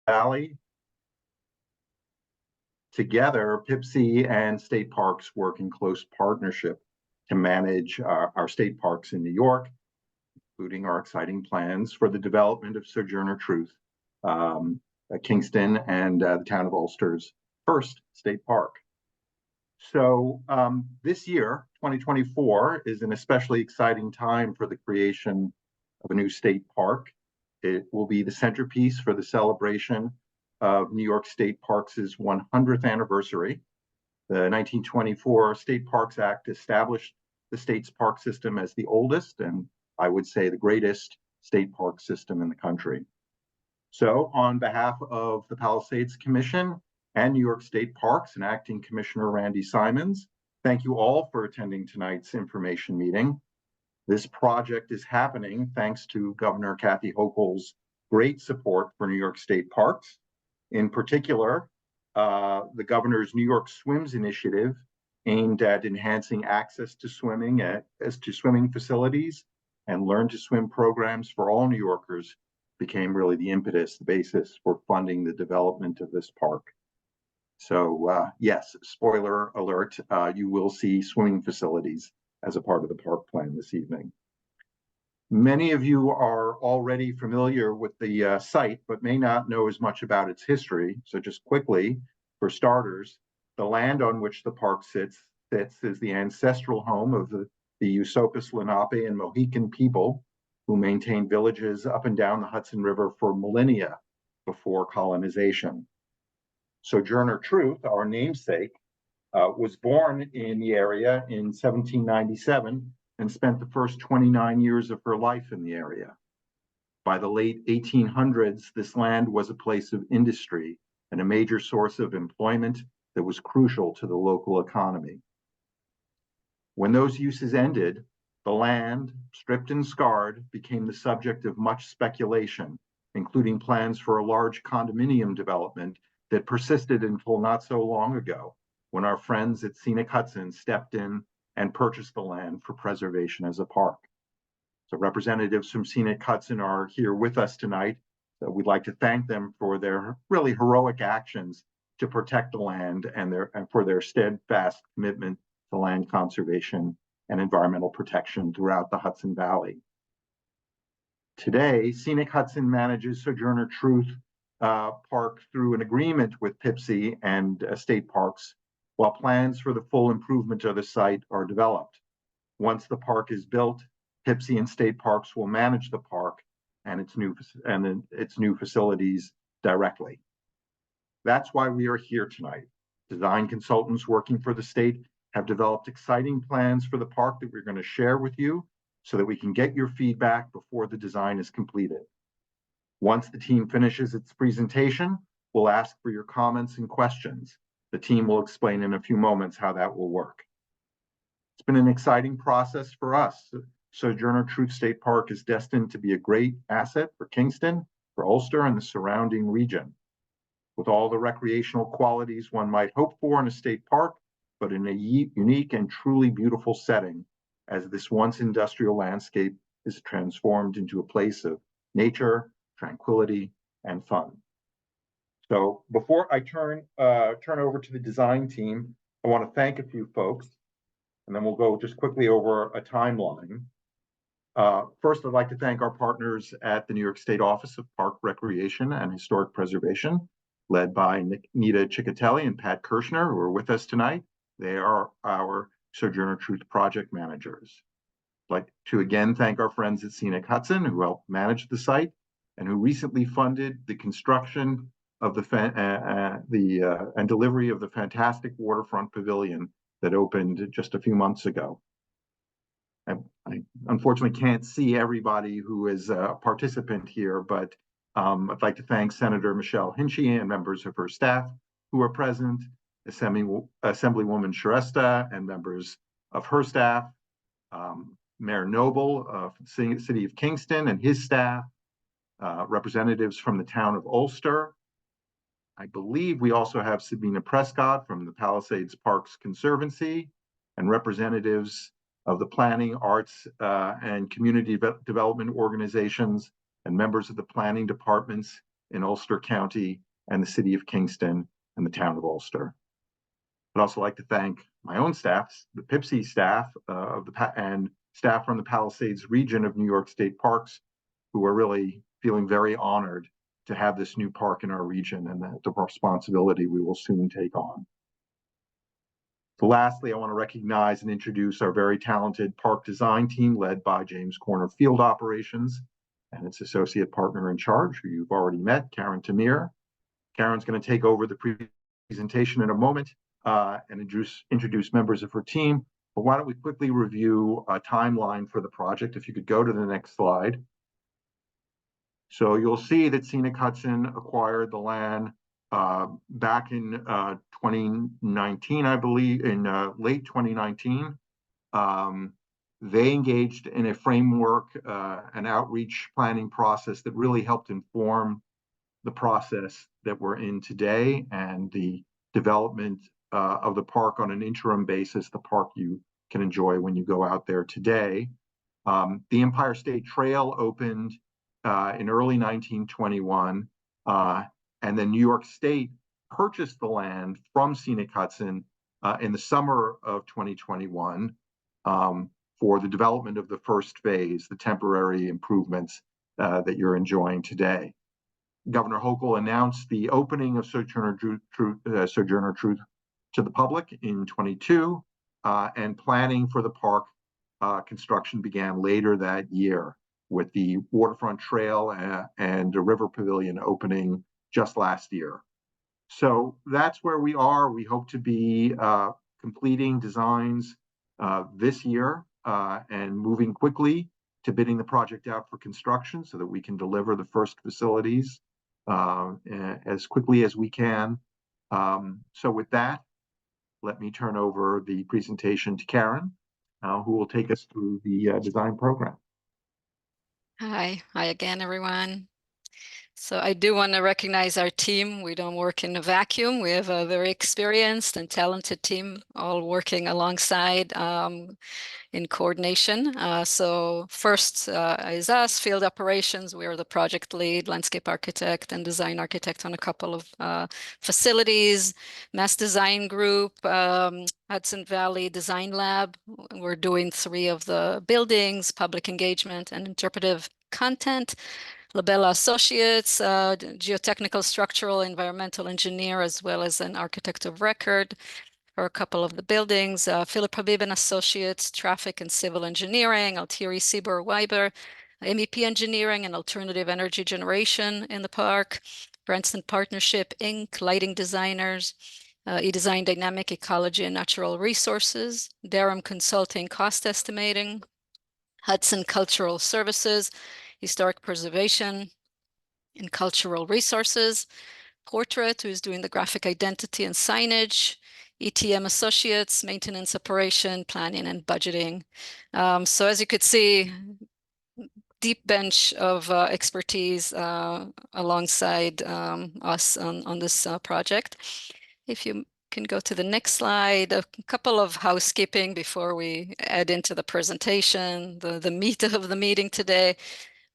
Valley. Together, PIPC and state parks work in close partnership to manage our state parks in New York, including our exciting plans for the development of Sojourner Truth, Kingston and the town of Ulster's first state park. So this year, 2024, is an especially exciting time for the creation of a new state park. It will be the centerpiece for the celebration of New York State Parks' 100th anniversary. The 1924 State Parks Act established the state's park system as the oldest and, I would say, the greatest state park system in the country. So on behalf of the Palisades Commission and New York State Parks and Acting Commissioner Randy Simons, thank you all for attending tonight's information meeting. This project is happening thanks to Governor Kathy Hochul's great support for New York State Parks. In particular, the governor's New York Swims initiative aimed at enhancing access to swimming facilities and learn to swim programs for all New Yorkers became really the impetus, the basis for funding the development of this park. So yes, spoiler alert, you will see swimming facilities as a part of the park plan this evening. Many of you are already familiar with the site, but may not know as much about its history. So just quickly, for starters, the land on which the park sits is the ancestral home of the Usopis, Lenape, and Mohican people who maintained villages up and down the Hudson River for millennia before colonization. Sojourner Truth, our namesake, was born in the area in 1797 and spent the first 29 years of her life in the area. By the late 1800s, this land was a place of industry and a major source of employment that was crucial to the local economy. When those uses ended, the land, stripped and scarred, became the subject of much speculation, including plans for a large condominium development that persisted until not so long ago, when our friends at Scenic Hudson stepped in and purchased the land for preservation as a park. So representatives from Scenic Hudson are here with us tonight. So we'd like to thank them for their really heroic actions to protect the land and for their steadfast commitment to land conservation and environmental protection throughout the Hudson Valley. Today, Scenic Hudson manages Sojourner Truth Park through an agreement with PIPC and state parks, while plans for the full improvement of the site are developed. Once the park is built, PIPC and state parks will manage the park and its new facilities directly. That's why we are here tonight. Design consultants working for the state have developed exciting plans for the park that we're going to share with you so that we can get your feedback before the design is completed. Once the team finishes its presentation, we'll ask for your comments and questions. The team will explain in a few moments how that will work. It's been an exciting process for us. Sojourner Truth State Park is destined to be a great asset for Kingston, for Ulster, and the surrounding region. With all the recreational qualities one might hope for in a state park, but in a unique and truly beautiful setting, as this once industrial landscape is transformed into a place of nature, tranquility, and fun. So before I turn over to the design team, I want to thank a few folks, and then we'll go just quickly over a timeline. First, I'd like to thank our partners at the New York State Office of Park Recreation and Historic Preservation, led by Nita Ciccatelli and Pat Kirshner, who are with us tonight. They are our Sojourner Truth project managers. I'd like to again thank our friends at Scenic Hudson, who helped manage the site and who recently funded the construction of and delivery of the fantastic waterfront pavilion that opened just a few months ago. I unfortunately can't see everybody who is a participant here, but I'd like to thank Senator Michelle Hinchey and members of her staff who are present, Assemblywoman Shrestha and members of her staff, Mayor Noble of the City of Kingston and his staff, representatives from the town of Ulster. I believe we also have Sabina Prescott from the Palisades Parks Conservancy and representatives of the planning, arts, and community development organizations and members of the planning departments in Ulster County and the city of Kingston and the town of Ulster. I'd also like to thank my own staffs, the PIPSI staff and staff from the Palisades region of New York State Parks, who are really feeling very honored to have this new park in our region and the responsibility we will soon take on. So lastly, I want to recognize and introduce our very talented park design team led by James Corner Field Operations and its associate partner in charge, who you've already met, Karen Tamir. Karen's going to take over the presentation in a moment and introduce members of her team. But why don't we quickly review a timeline for the project? If you could go to the next slide. So you'll see that Scenic Hudson acquired the land back in 2019, I believe, in late 2019. They engaged in a framework, an outreach planning process that really helped inform the process that we're in today and the development of the park on an interim basis, the park you can enjoy when you go out there today. The Empire State Trail opened in early 1921, and then New York State purchased the land from Scenic Hudson in the summer of 2021 for the development of the first phase, the temporary improvements that you're enjoying today. Governor Hochul announced the opening of Sojourner Truth to the public in 22, and planning for the park construction began later that year, with the waterfront trail and a river pavilion opening just last year. So that's where we are. We hope to be completing designs this year and moving quickly to bidding the project out for construction so that we can deliver the first facilities as quickly as we can. So with that, let me turn over the presentation to Karen, who will take us through the design program. Hi again, everyone. So I do want to recognize our team. We don't work in a vacuum. We have a very experienced and talented team all working alongside in coordination. So first is us, field operations. We are the project lead, landscape architect, and design architect on a couple of facilities. Mass Design Group, Hudson Valley Design Lab. We're doing 3 of the buildings, public engagement and interpretive content. Labella Associates, geotechnical, structural, environmental engineer, as well as an architect of record for a couple of the buildings. Philip Habib and Associates, traffic and civil engineering. Altieri Sieber Weiber, MEP engineering and alternative energy generation in the park. Branston Partnership Inc., lighting designers. eDesign Dynamic Ecology and Natural Resources. Durham Consulting Cost Estimating. Hudson Cultural Services, Historic Preservation and Cultural Resources. Portrait, who is doing the graphic identity and signage. ETM Associates, maintenance operation, planning and budgeting. So as you could see, deep bench of expertise alongside us on this project. If you can go to the next slide, a couple of housekeeping before we add into the presentation, the meat of the meeting today.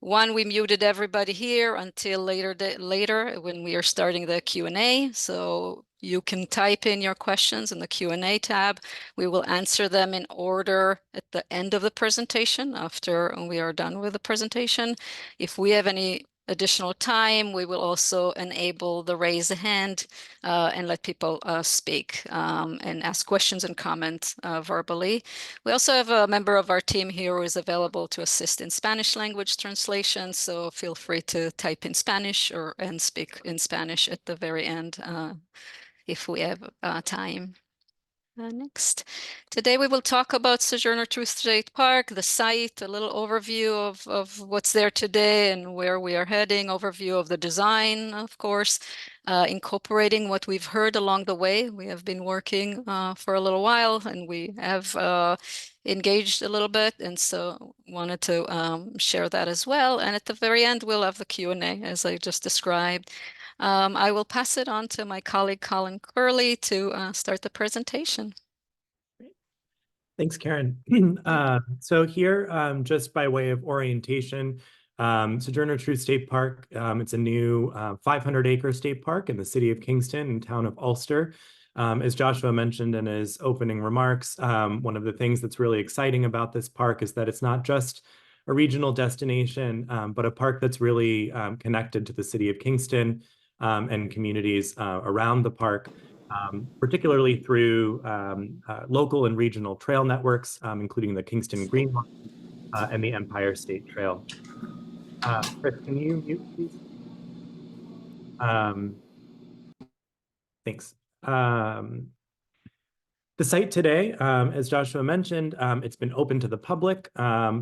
One, we muted everybody here until later when we are starting the Q&A. So you can type in your questions in the Q&A tab. We will answer them in order at the end of the presentation after we are done with the presentation. If we have any additional time, we will also enable the raise a hand and let people speak and ask questions and comment verbally. We also have a member of our team here who is available to assist in Spanish language translation, so feel free to type in Spanish and speak in Spanish at the very end if we have time. Next. Today we will talk about Sojourner Truth State Park, the site, a little overview of what's there today and where we are heading, overview of the design, of course, incorporating what we've heard along the way. We have been working for a little while and we have engaged a little bit, and so wanted to share that as well. And at the very end, we'll have the Q&A as I just described. I will pass it on to my colleague, Colin Curley, to start the presentation. Thanks, Karen. So here, just by way of orientation, Sojourner Truth State Park, it's a new 500-acre state park in the city of Kingston and town of Ulster. As Joshua mentioned in his opening remarks, one of the things that's really exciting about this park is that it's not just a regional destination, but a park that's really connected to the city of Kingston and communities around the park, particularly through local and regional trail networks, including the Kingston Green Line and the Empire State Trail. Chris, can you mute, please? Thanks. The site today, as Joshua mentioned, it's been open to the public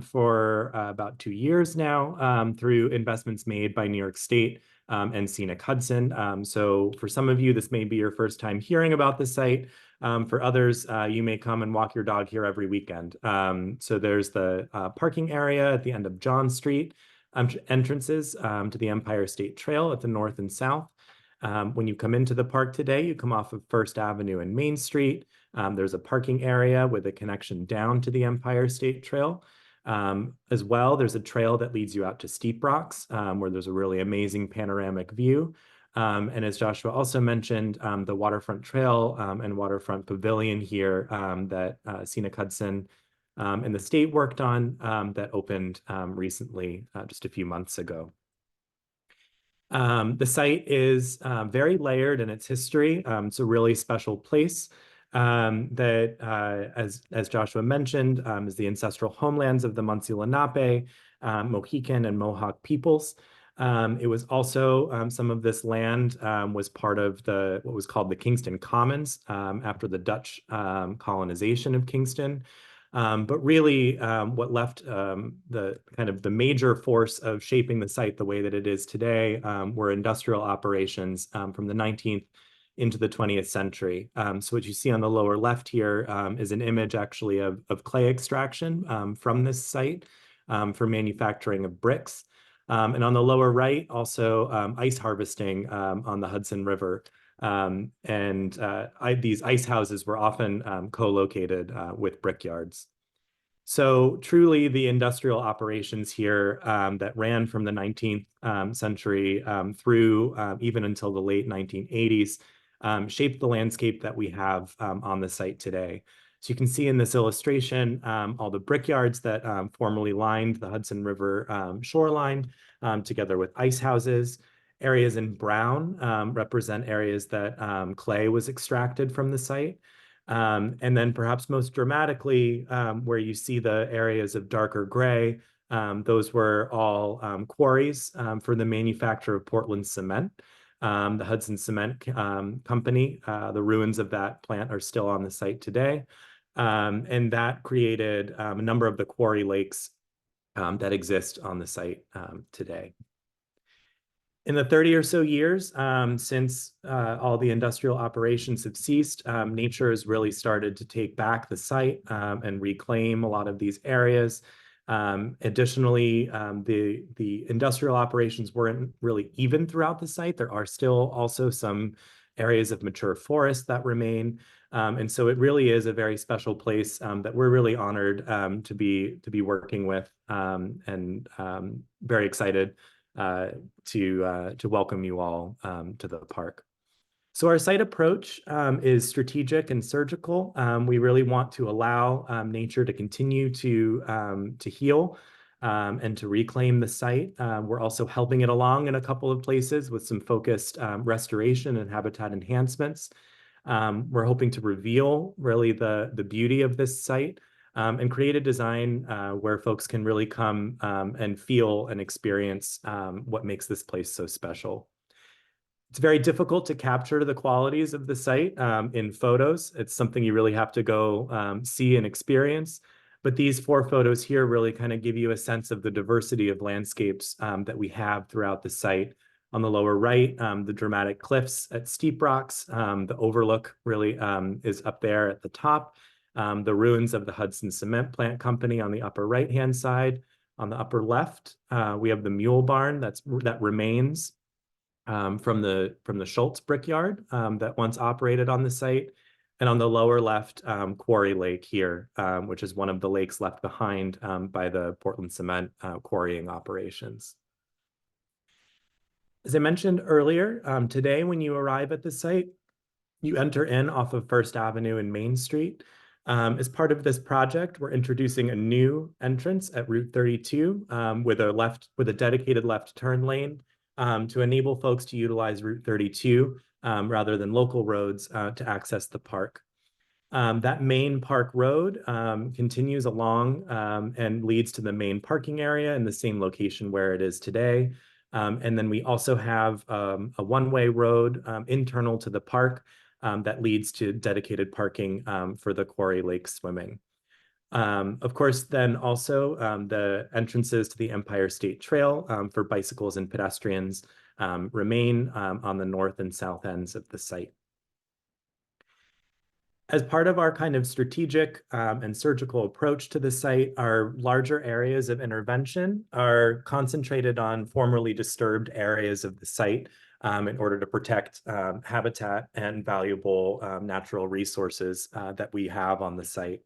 for about 2 years now through investments made by New York State and Scenic Hudson. So for some of you, this may be your first time hearing about the site. For others, you may come and walk your dog here every weekend. So there's the parking area at the end of John Street, entrances to the Empire State Trail at the north and south. When you come into the park today, you come off of First Avenue and Main Street. There's a parking area with a connection down to the Empire State Trail. As well, there's a trail that leads you out to Steep Rocks, where there's a really amazing panoramic view. And as Joshua also mentioned, the waterfront trail and waterfront pavilion here that Scenic Hudson and the state worked on that opened recently, just a few months ago. The site is very layered in its history. It's a really special place that, as Joshua mentioned, is the ancestral homelands of the Munsee Lenape, Mohican, and Mohawk peoples. It was also, some of this land was part of what was called the Kingston Commons after the Dutch colonization of Kingston. But really, what left the major force of shaping the site the way that it is today were industrial operations from the 19th into the 20th century. So what you see on the lower left here is an image actually of clay extraction from this site for manufacturing of bricks. And on the lower right, also ice harvesting on the Hudson River. These ice houses were often co-located with brickyards. So truly the industrial operations here that ran from the 19th century through even until the late 1980s shaped the landscape that we have on the site today. So you can see in this illustration all the brickyards that formerly lined the Hudson River shoreline together with ice houses. Areas in brown represent areas that clay was extracted from the site. And then perhaps most dramatically, where you see the areas of darker gray, those were all quarries for the manufacture of Portland cement. The Hudson Cement Company, the ruins of that plant are still on the site today. And that created a number of the quarry lakes that exist on the site today. In the 30 or so years since all the industrial operations have ceased, nature has really started to take back the site and reclaim a lot of these areas. Additionally, the industrial operations weren't really even throughout the site. There are still also some areas of mature forest that remain. And so it really is a very special place that we're really honored to be working with and very excited to welcome you all to the park. So our site approach is strategic and surgical. We really want to allow nature to continue to heal and to reclaim the site. We're also helping it along in a couple of places with some focused restoration and habitat enhancements. We're hoping to reveal really the beauty of this site and create a design where folks can really come and feel and experience what makes this place so special. It's very difficult to capture the qualities of the site in photos. It's something you really have to go see and experience. But these 4 photos here really kind of give you a sense of the diversity of landscapes that we have throughout the site. On the lower right, the dramatic cliffs at Steep Rocks. The overlook really is up there at the top. The ruins of the Hudson Cement Plant Company on the upper right-hand side. On the upper left, we have the mule barn that remains from the Schultz brickyard that once operated on the site. And on the lower left, Quarry Lake here, which is one of the lakes left behind by the Portland Cement quarrying operations. As I mentioned earlier, today when you arrive at the site, you enter in off of First Avenue and Main Street. As part of this project, we're introducing a new entrance at Route 32 with a dedicated left turn lane to enable folks to utilize Route 32 rather than local roads to access the park. That main park road continues along and leads to the main parking area in the same location where it is today. And then we also have a one-way road internal to the park that leads to dedicated parking for the Quarry Lake swimming. Of course, then also the entrances to the Empire State Trail for bicycles and pedestrians remain on the north and south ends of the site. As part of our kind of strategic and surgical approach to the site, our larger areas of intervention are concentrated on formerly disturbed areas of the site in order to protect habitat and valuable natural resources that we have on the site.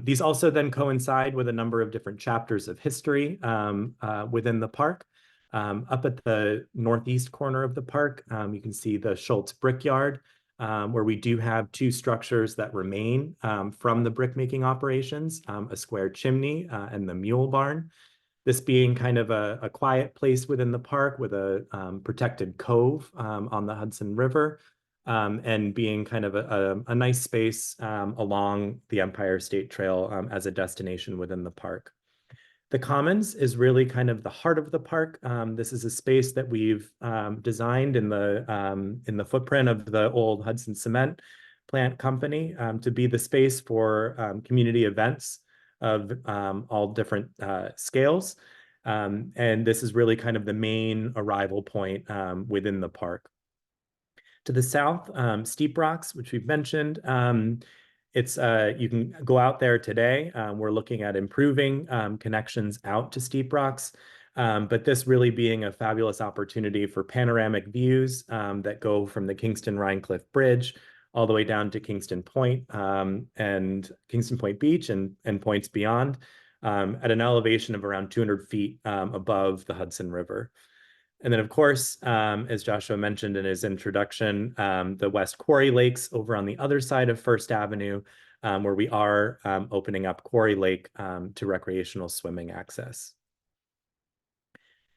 These also then coincide with a number of different chapters of history within the park. Up at the northeast corner of the park, you can see the Schultz Brickyard, where we do have two structures that remain from the brick-making operations, a square chimney and the mule barn. This being kind of a quiet place within the park with a protected cove on the Hudson River, and being kind of a nice space along the Empire State Trail as a destination within the park. The Commons is really kind of the heart of the park. This is a space that we've designed in the footprint of the old Hudson Cement plant company to be the space for community events of all different scales. And this is really kind of the main arrival point within the park. To the south, Steep Rocks, which we've mentioned, you can go out there today. We're looking at improving connections out to Steep Rocks, but this really being a fabulous opportunity for panoramic views that go from the Kingston Rhinecliff Bridge all the way down to Kingston Point and Kingston Point Beach and points beyond at an elevation of around 200 feet above the Hudson River. And then, of course, as Joshua mentioned in his introduction, the West Quarry Lakes over on the other side of First Avenue, where we are opening up Quarry Lake to recreational swimming access.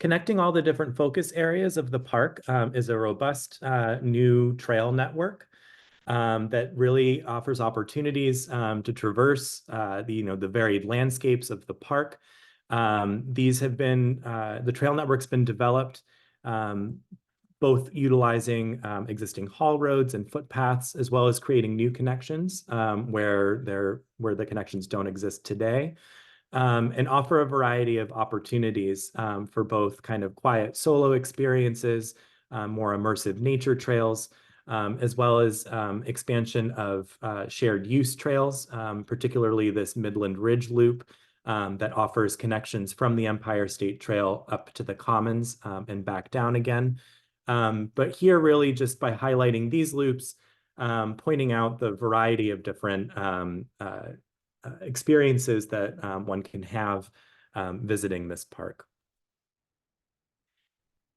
Connecting all the different focus areas of the park is a robust new trail network that really offers opportunities to traverse the varied landscapes of the park. The trail network's been developed both utilizing existing haul roads and footpaths, as well as creating new connections where the connections don't exist today, and offer a variety of opportunities for both kind of quiet solo experiences, more immersive nature trails, as well as expansion of shared use trails, particularly this Midland Ridge Loop that offers connections from the Empire State Trail up to the Commons and back down again. But here really just by highlighting these loops, pointing out the variety of different experiences that one can have visiting this park.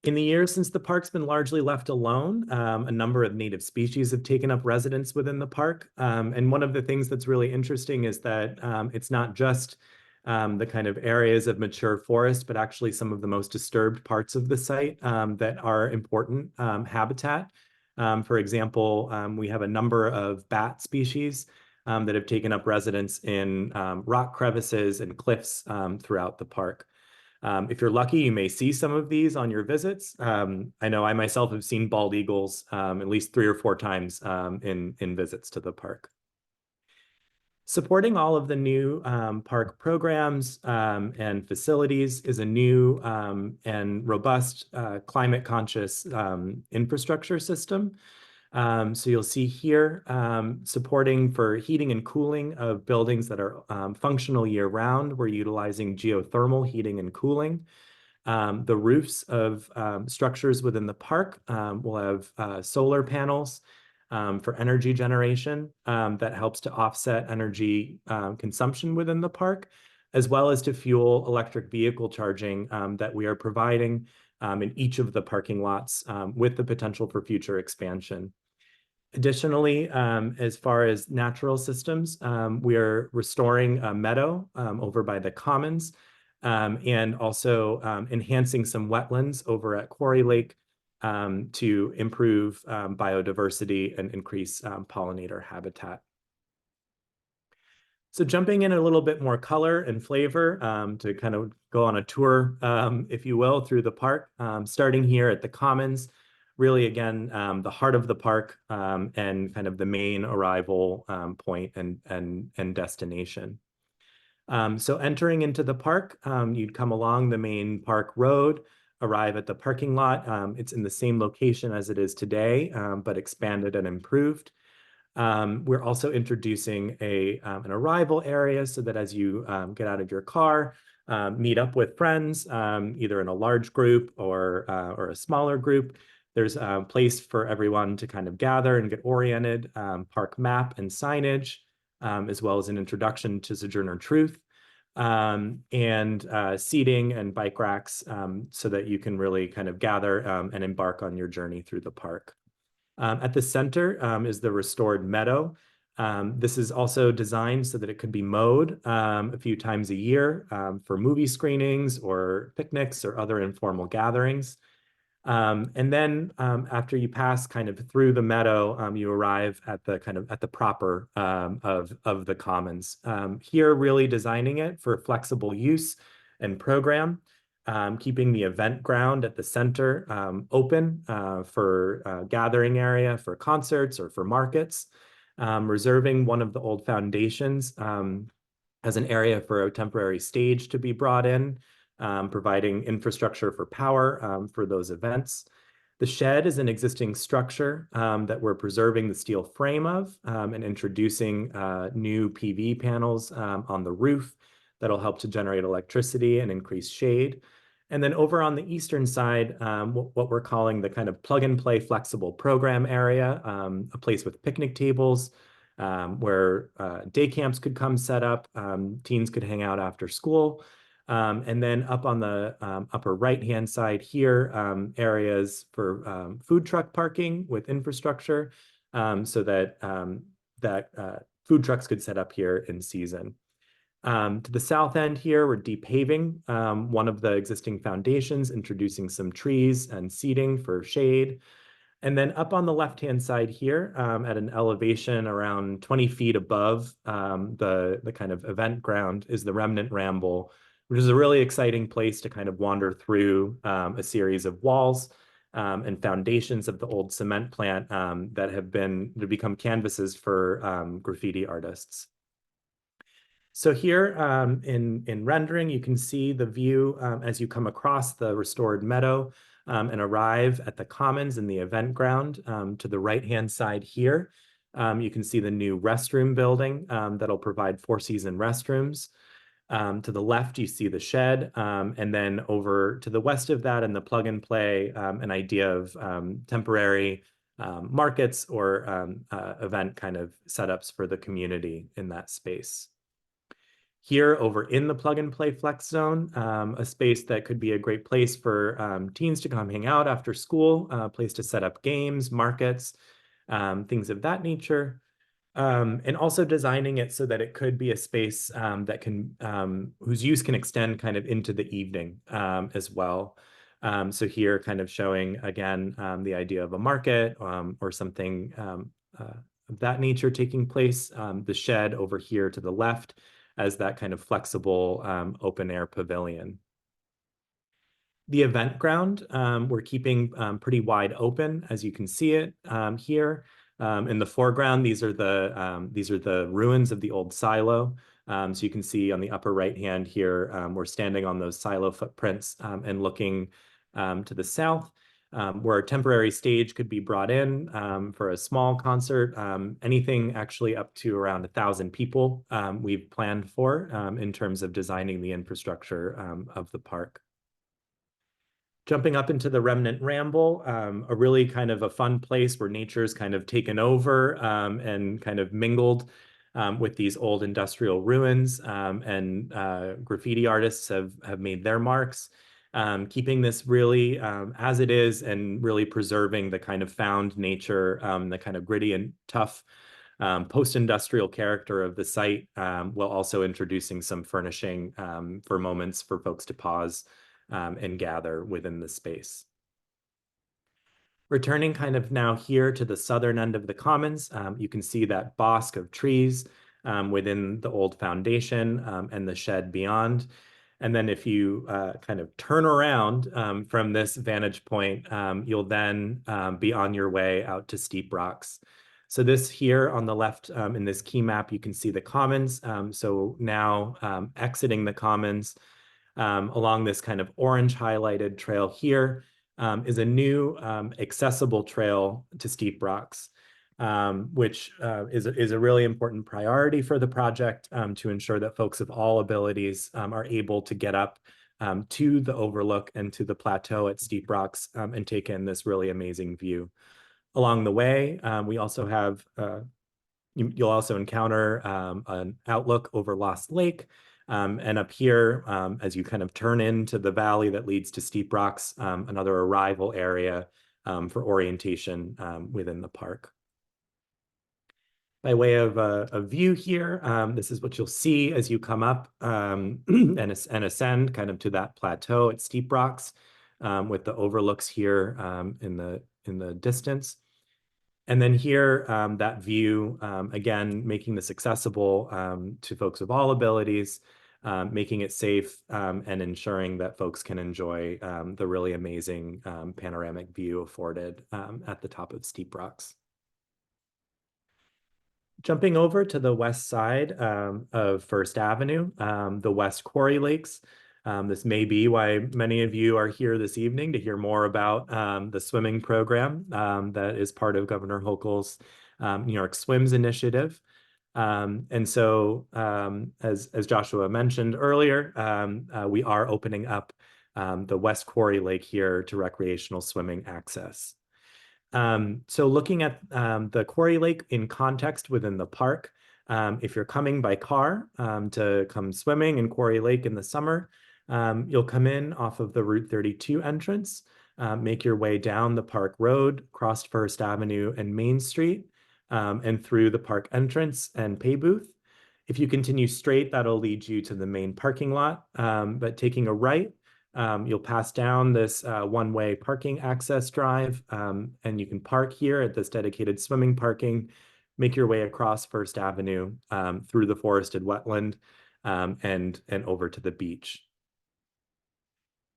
In the years since the park's been largely left alone, a number of native species have taken up residence within the park. And one of the things that's really interesting is that it's not just the kind of areas of mature forest, but actually some of the most disturbed parts of the site that are important habitat. For example, we have a number of bat species that have taken up residence in rock crevices and cliffs throughout the park. If you're lucky, you may see some of these on your visits. I know I myself have seen bald eagles at least 3 or 4 times in visits to the park. Supporting all of the new park programs and facilities is a new and robust climate conscious infrastructure system. So you'll see here supporting for heating and cooling of buildings that are functional year round. We're utilizing geothermal heating and cooling. The roofs of structures within the park will have solar panels for energy generation that helps to offset energy consumption within the park, as well as to fuel electric vehicle charging that we are providing in each of the parking lots with the potential for future expansion. Additionally, as far as natural systems, we are restoring a meadow over by the Commons and also enhancing some wetlands over at Quarry Lake to improve biodiversity and increase pollinator habitat. So jumping in a little bit more color and flavor to kind of go on a tour, if you will, through the park, starting here at the Commons, really, again, the heart of the park and kind of the main arrival point and destination. So entering into the park, you'd come along the main park road, arrive at the parking lot. It's in the same location as it is today, but expanded and improved. We're also introducing an arrival area so that as you get out of your car, meet up with friends, either in a large group or a smaller group. There's a place for everyone to kind of gather and get oriented, park map and signage, as well as an introduction to Sojourner Truth, and seating and bike racks so that you can really kind of gather and embark on your journey through the park. At the center is the restored meadow. This is also designed so that it could be mowed a few times a year for movie screenings or picnics or other informal gatherings. And then after you pass kind of through the meadow, you arrive at the kind of at the proper of the Commons. Here, really designing it for flexible use and program, keeping the event ground at the center open for gathering area for concerts or for markets, reserving one of the old foundations as an area for a temporary stage to be brought in, providing infrastructure for power for those events. The shed is an existing structure that we're preserving the steel frame of and introducing new PV panels on the roof that'll help to generate electricity and increase shade. And then over on the eastern side, what we're calling the kind of plug and play flexible program area, a place with picnic tables where day camps could come set up, teens could hang out after school. And then up on the upper right-hand side here, areas for food truck parking with infrastructure so that food trucks could set up here in season. To the south end here, we're depaving one of the existing foundations, introducing some trees and seating for shade. And then up on the left-hand side here, at an elevation around 20 feet above the kind of event ground, is the Remnant Ramble, which is a really exciting place to kind of wander through a series of walls and foundations of the old cement plant that have become canvases for graffiti artists. So here in rendering, you can see the view as you come across the restored meadow and arrive at the Commons in the event ground. To the right-hand side here, you can see the new restroom building that'll provide four-season restrooms. To the left, you see the shed, and then over to the west of that in the plug and play, an idea of temporary markets or event kind of setups for the community in that space. Here over in the plug and play flex zone, a space that could be a great place for teens to come hang out after school, a place to set up games, markets, things of that nature. And also designing it so that it could be a space that can, whose use can extend kind of into the evening as well. So here kind of showing again the idea of a market or something of that nature taking place. The shed over here to the left as that kind of flexible open air pavilion. The event ground, we're keeping pretty wide open, as you can see it here. In the foreground, these are the ruins of the old silo. So you can see on the upper right hand here, we're standing on those silo footprints and looking to the south, where a temporary stage could be brought in for a small concert, anything actually up to around 1,000 people we've planned for in terms of designing the infrastructure of the park. Jumping up into the Remnant Ramble, a really kind of a fun place where nature's kind of taken over and kind of mingled with these old industrial ruins, and graffiti artists have made their marks, keeping this really as it is and really preserving the kind of found nature, the kind of gritty and tough post-industrial character of the site, while also introducing some furnishing for moments for folks to pause and gather within the space. Returning kind of now here to the southern end of the commons, you can see that bosque of trees within the old foundation and the shed beyond. And then if you kind of turn around from this vantage point, you'll then be on your way out to Steep Rocks. So this here on the left in this key map, you can see the commons. So now exiting the commons along this kind of orange highlighted trail here is a new accessible trail to Steep Rocks, which is a really important priority for the project to ensure that folks of all abilities are able to get up to the overlook and to the plateau at Steep Rocks and take in this really amazing view. Along the way, we also have, you'll also encounter an outlook over Lost Lake. And up here, as you kind of turn into the valley that leads to Steep Rocks, another arrival area for orientation within the park. By way of a view here, this is what you'll see as you come up and ascend kind of to that plateau at Steep Rocks with the overlooks here in the distance. And then here, that view, again, making this accessible to folks of all abilities, making it safe and ensuring that folks can enjoy the really amazing panoramic view afforded at the top of Steep Rocks. Jumping over to the west side of First Avenue, the West Quarry Lakes. This may be why many of you are here this evening to hear more about the swimming program that is part of Governor Hochul's New York Swims initiative. And so, as Joshua mentioned earlier, we are opening up the West Quarry Lake here to recreational swimming access. So looking at the Quarry Lake in context within the park, if you're coming by car to come swimming in Quarry Lake in the summer, you'll come in off of the Route 32 entrance, make your way down the Park Road, cross First Avenue and Main Street, and through the park entrance and pay booth. If you continue straight, that'll lead you to the main parking lot, but taking a right, you'll pass down this one-way parking access drive, and you can park here at this dedicated swimming parking, make your way across First Avenue through the forested wetland and over to the beach.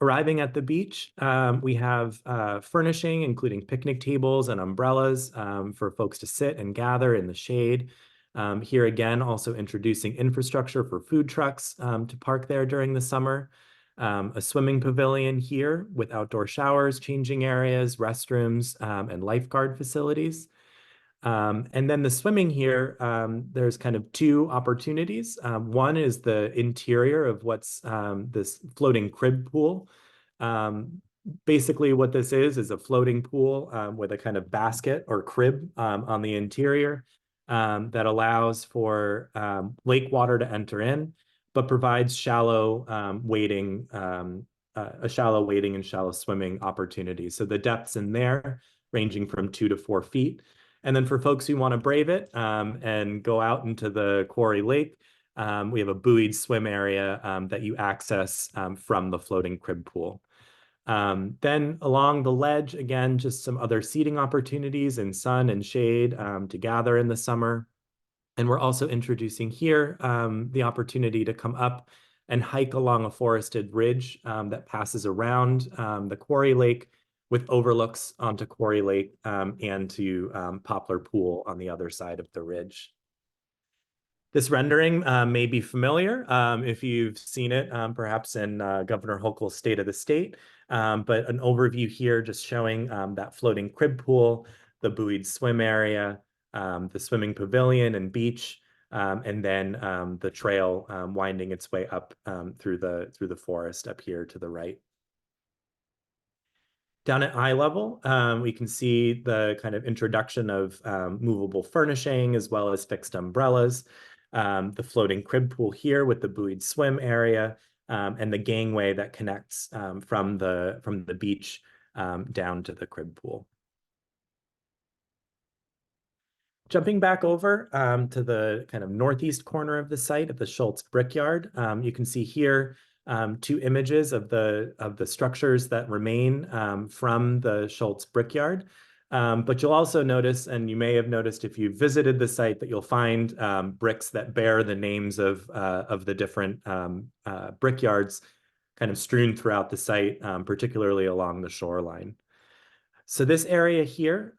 Arriving at the beach, we have furnishing, including picnic tables and umbrellas for folks to sit and gather in the shade. Here again, also introducing infrastructure for food trucks to park there during the summer. A swimming pavilion here with outdoor showers, changing areas, restrooms, and lifeguard facilities. And then the swimming here, there's kind of two opportunities. One is the interior of what's this floating crib pool. Basically what this is a floating pool with a kind of basket or crib on the interior that allows for lake water to enter in, but provides shallow wading, a shallow wading and shallow swimming opportunity. So the depths in there ranging from 2 to 4 feet. And then for folks who want to brave it and go out into the Quarry Lake, we have a buoyed swim area that you access from the floating crib pool. Then along the ledge, again, just some other seating opportunities in sun and shade to gather in the summer. And we're also introducing here the opportunity to come up and hike along a forested ridge that passes around the Quarry Lake with overlooks onto Quarry Lake and to Poplar Pool on the other side of the ridge. This rendering may be familiar if you've seen it, perhaps in Governor Hochul's State of the State, but an overview here just showing that floating crib pool, the buoyed swim area, the swimming pavilion and beach, and then the trail winding its way up through the forest up here to the right. Down at eye level, we can see the kind of introduction of movable furnishing as well as fixed umbrellas, the floating crib pool here with the buoyed swim area, and the gangway that connects from the beach down to the crib pool. Jumping back over to the kind of northeast corner of the site at the Schultz Brickyard, you can see here two images of the structures that remain from the Schultz Brickyard. But you'll also notice, and you may have noticed if you visited the site, that you'll find bricks that bear the names of the different brickyards kind of strewn throughout the site, particularly along the shoreline. So this area here,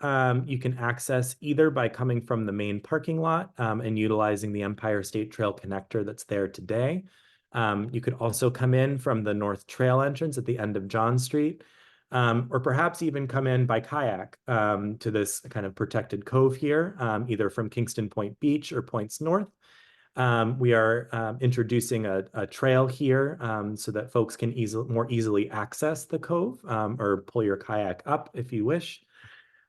you can access either by coming from the main parking lot and utilizing the Empire State Trail connector that's there today. You could also come in from the North Trail entrance at the end of John Street, or perhaps even come in by kayak to this kind of protected cove here, either from Kingston Point Beach or Points North. We are introducing a trail here so that folks can more easily access the cove or pull your kayak up if you wish.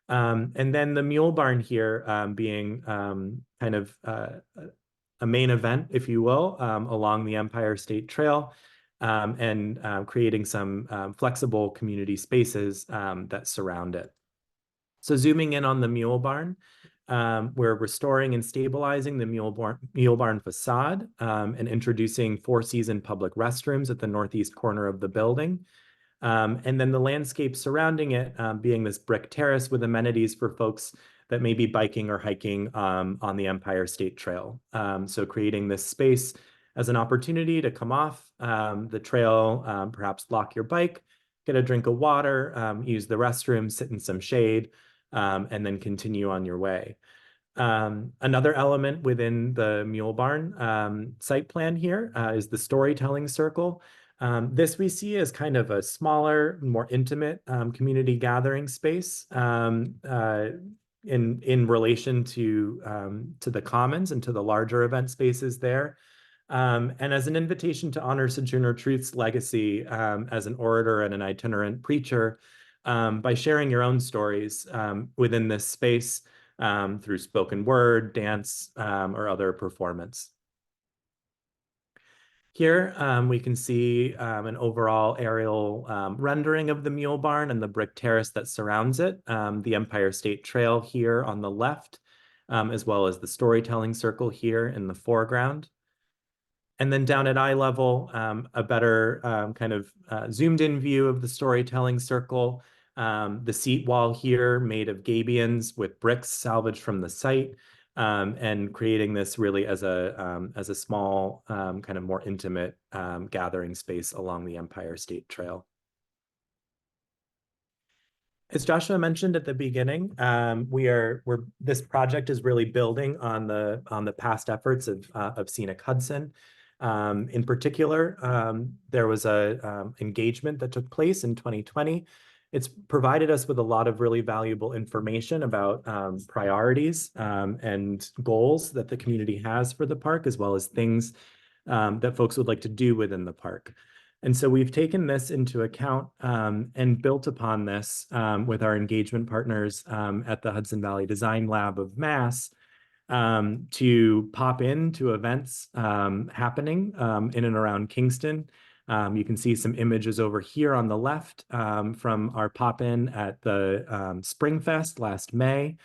And then the mule barn here being kind of a main event, if you will, along the Empire State Trail and creating some flexible community spaces that surround it. So zooming in on the mule barn, we're restoring and stabilizing the mule barn facade and introducing four-season public restrooms at the northeast corner of the building. And then the landscape surrounding it being this brick terrace with amenities for folks that may be biking or hiking on the Empire State Trail. So creating this space as an opportunity to come off the trail, perhaps lock your bike, get a drink of water, use the restroom, sit in some shade, and then continue on your way. Another element within the mule barn site plan here is the storytelling circle. This we see as kind of a smaller, more intimate community gathering space in relation to the commons and to the larger event spaces there. And as an invitation to honor Sojourner Truth's legacy as an orator and an itinerant preacher, by sharing your own stories within this space through spoken word, dance, or other performance. Here we can see an overall aerial rendering of the mule barn and the brick terrace that surrounds it, the Empire State Trail here on the left, as well as the storytelling circle here in the foreground. And then down at eye level, a better kind of zoomed in view of the storytelling circle. The seat wall here made of gabions with bricks salvaged from the site and creating this really as a small kind of more intimate gathering space along the Empire State Trail. As Joshua mentioned at the beginning, this project is really building on the past efforts of Scenic Hudson. In particular, there was a engagement that took place in 2020. It's provided us with a lot of really valuable information about priorities and goals that the community has for the park, as well as things that folks would like to do within the park. And so we've taken this into account and built upon this with our engagement partners at the Hudson Valley Design Lab of Mass to pop into events happening in and around Kingston. You can see some images over here on the left from our pop-in at the Spring Fest last May.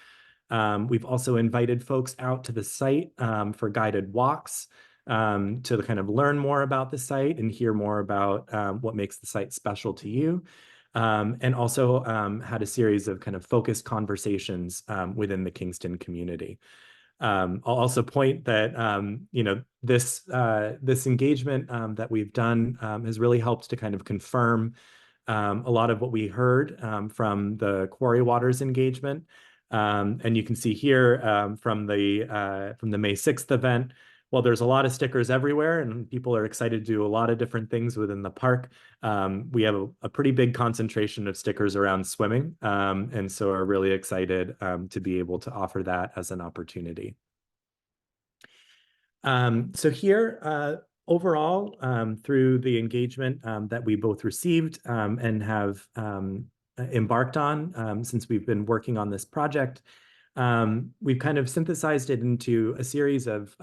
We've also invited folks out to the site for guided walks to kind of learn more about the site and hear more about what makes the site special to you. And also had a series of kind of focused conversations within the Kingston community. I'll also point that this engagement that we've done has really helped to kind of confirm a lot of what we heard from the Quarry Waters engagement. And you can see here from the May 6th event, well, there's a lot of stickers everywhere and people are excited to do a lot of different things within the park. We have a pretty big concentration of stickers around swimming. And so are really excited to be able to offer that as an opportunity. So here, overall, through the engagement that we both received and have embarked on since we've been working on this project. We've kind of synthesized it into a series of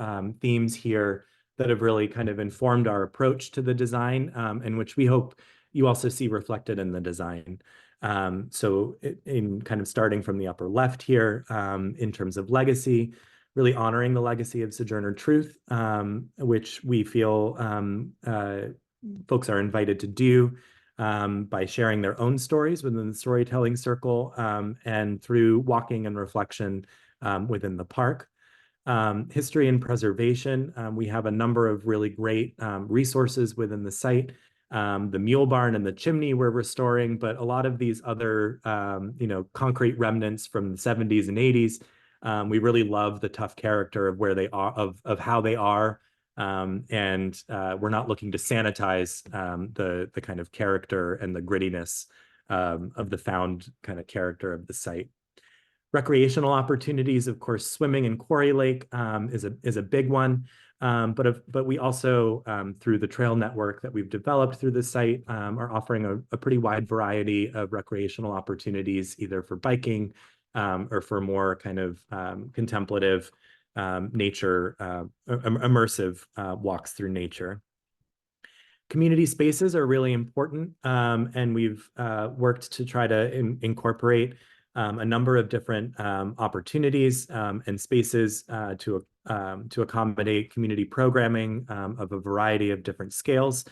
themes here that have really kind of informed our approach to the design, and which we hope you also see reflected in the design. So in kind of starting from the upper left here, in terms of legacy, really honoring the legacy of Sojourner Truth, which we feel folks are invited to do by sharing their own stories within the storytelling circle, and through walking and reflection within the park. History and preservation, we have a number of really great resources within the site. The mule barn and the chimney we're restoring, but a lot of these other concrete remnants from the 70s and 80s, we really love the tough character of where they are, of how they are. And we're not looking to sanitize the kind of character and the grittiness of the found kind of character of the site. Recreational opportunities, of course, swimming in Quarry Lake is a big one. But we also, through the trail network that we've developed through the site, are offering a pretty wide variety of recreational opportunities, either for biking or for more kind of contemplative nature, immersive walks through nature. Community spaces are really important, and we've worked to try to incorporate a number of different opportunities and spaces to accommodate community programming of a variety of different scales.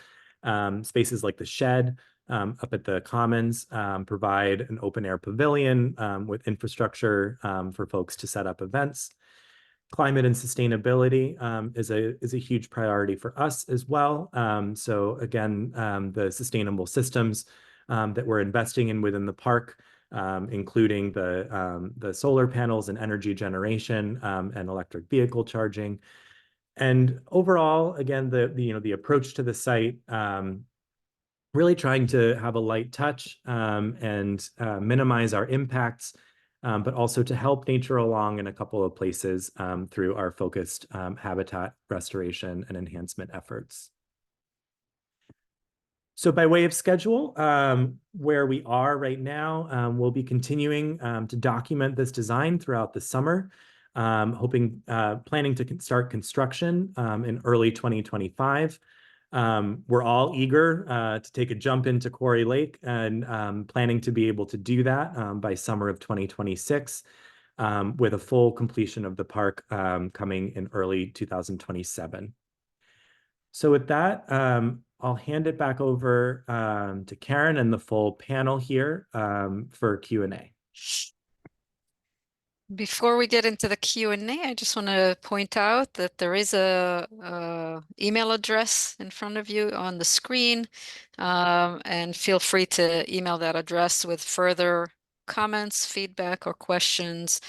Spaces like the shed up at the Commons provide an open air pavilion with infrastructure for folks to set up events. Climate and sustainability is a huge priority for us as well. So again, the sustainable systems that we're investing in within the park, including the solar panels and energy generation and electric vehicle charging. And overall, again, the approach to the site, really trying to have a light touch and minimize our impacts, but also to help nature along in a couple of places through our focused habitat restoration and enhancement efforts. So by way of schedule, where we are right now, we'll be continuing to document this design throughout the summer, planning to start construction in early 2025. We're all eager to take a jump into Quarry Lake and planning to be able to do that by summer of 2026, with a full completion of the park coming in early 2027. So with that, I'll hand it back over to Karen and the full panel here for Q&A. Before we get into the Q&A, I just want to point out that there is a email address in front of you on the screen, and feel free to email that address with further comments, feedback, or questions.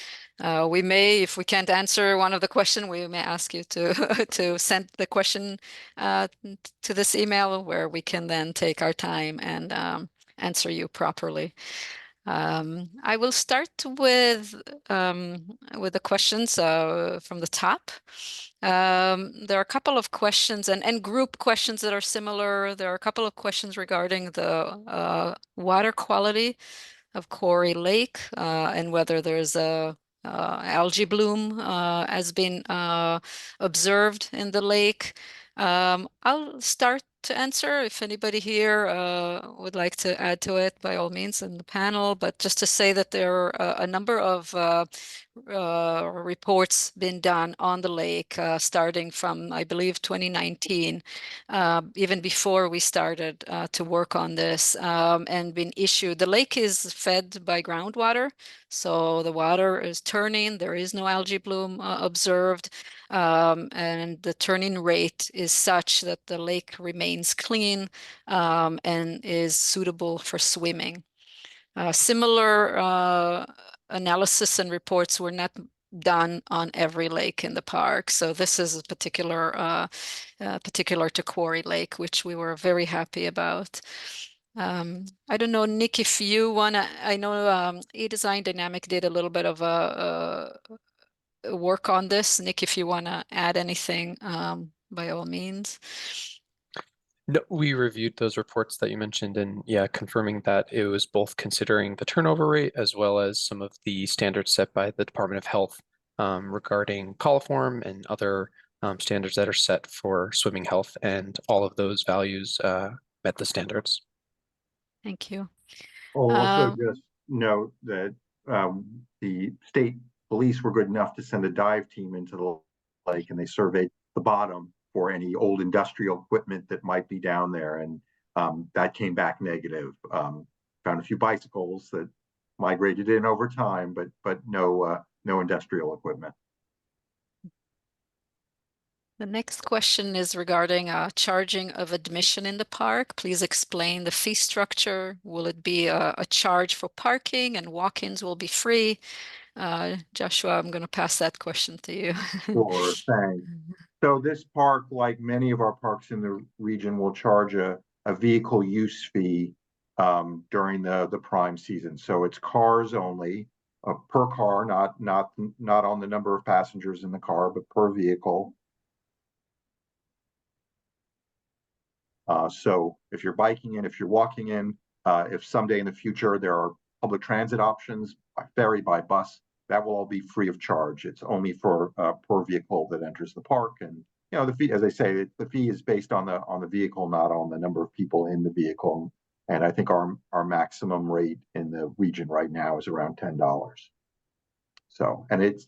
We may, if we can't answer one of the questions, we may ask you to to send the question to this email, where we can then take our time and answer you properly. I will start with the questions from the top. There are a couple of questions and group questions that are similar. There are a couple of questions regarding the water quality of Quarry Lake and whether there's a algae bloom has been observed in the lake. I'll start to answer. If anybody here would like to add to it, by all means, in the panel, but just to say that there are a number of reports been done on the lake starting from, I believe, 2019, even before we started to work on this, and been issued. The lake is fed by groundwater, so the water is turning. There is no algae bloom observed, and the turning rate is such that the lake remains clean and is suitable for swimming. Similar analysis and reports were not done on every lake in the park. So this is a particular to Quarry Lake, which we were very happy about. I don't know, Nick, if you wanna, I know eDesign Dynamic did a little bit of work on this. Nick, if you wanna add anything, by all means. No, we reviewed those reports that you mentioned, and yeah, confirming that it was both considering the turnover rate as well as some of the standards set by the Department of Health regarding coliform and other standards that are set for swimming health, and all of those values met the standards. Thank you. I'll also Um, just note that the state police were good enough to send a dive team into the lake, and they surveyed the bottom for any old industrial equipment that might be down there, and that came back negative. Found a few bicycles that migrated in over time, but no industrial equipment. The next question is regarding charging of admission in the park. Please explain the fee structure. Will it be a charge for parking and walk-ins will be free? Joshua, I'm going to pass that question to you. Sure, thanks. So this park, like many of our parks in the region, will charge a vehicle use fee during the prime season. So it's cars only, per car, not on the number of passengers in the car, but per vehicle. So if you're biking in, if you're walking in, if someday in the future there are public transit options, by ferry, by bus, that will all be free of charge. It's only for per vehicle that enters the park. And the fee, as I say, the fee is based on the vehicle, not on the number of people in the vehicle. And I think our maximum rate in the region right now is around $10. So, and it's,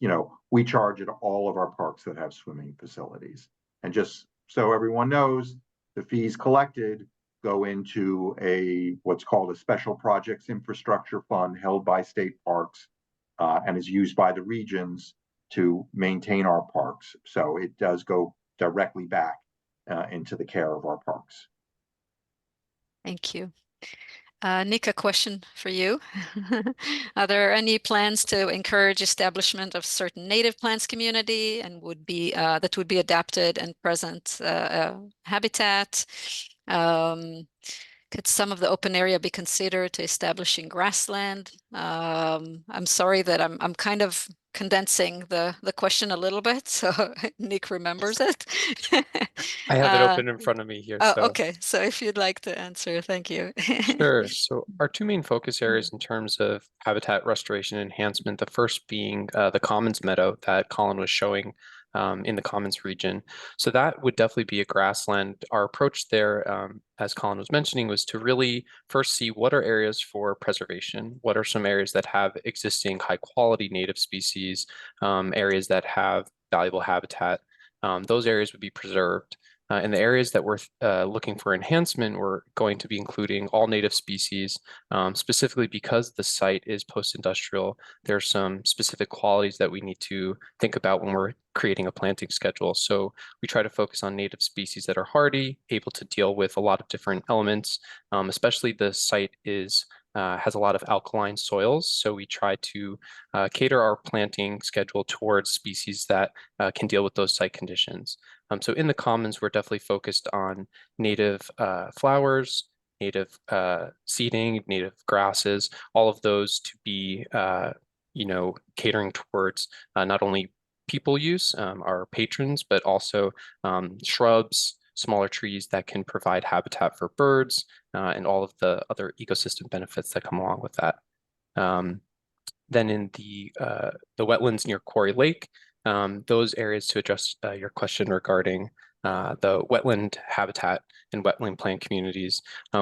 we charge at all of our parks that have swimming facilities. And just so everyone knows, the fees collected go into what's called a special projects infrastructure fund held by state parks and is used by the regions to maintain our parks. So it does go directly back into the care of our parks. Thank you. Nick, a question for you. Are there any plans to encourage establishment of certain native plants community and that would be adapted and present habitat? Could some of the open area be considered to establishing grassland? I'm sorry that I'm kind of condensing the question a little bit, so Nick remembers it. I have it open in front of me here. Oh, So. okay. So if you'd like to answer, thank you. Sure. So our two main focus areas in terms of habitat restoration and enhancement, the first being the Commons Meadow that Colin was showing in the Commons region. So that would definitely be a grassland. Our approach there, as Colin was mentioning, was to really first see what are areas for preservation, what are some areas that have existing high quality native species, areas that have valuable habitat. Those areas would be preserved. In the areas that we're looking for enhancement, we're going to be including all native species, specifically because the site is post-industrial. There are some specific qualities that we need to think about when we're creating a planting schedule. So we try to focus on native species that are hardy, able to deal with a lot of different elements, especially the site has a lot of alkaline soils. So we try to cater our planting schedule towards species that can deal with those site conditions. So in the commons, we're definitely focused on native flowers, native seeding, native grasses, all of those to be, catering towards not only people use, our patrons, but also shrubs, smaller trees that can provide habitat for birds and all of the other ecosystem benefits that come along with that. Then in the wetlands near Quarry Lake, those areas to address your question regarding the wetland habitat and wetland plant communities,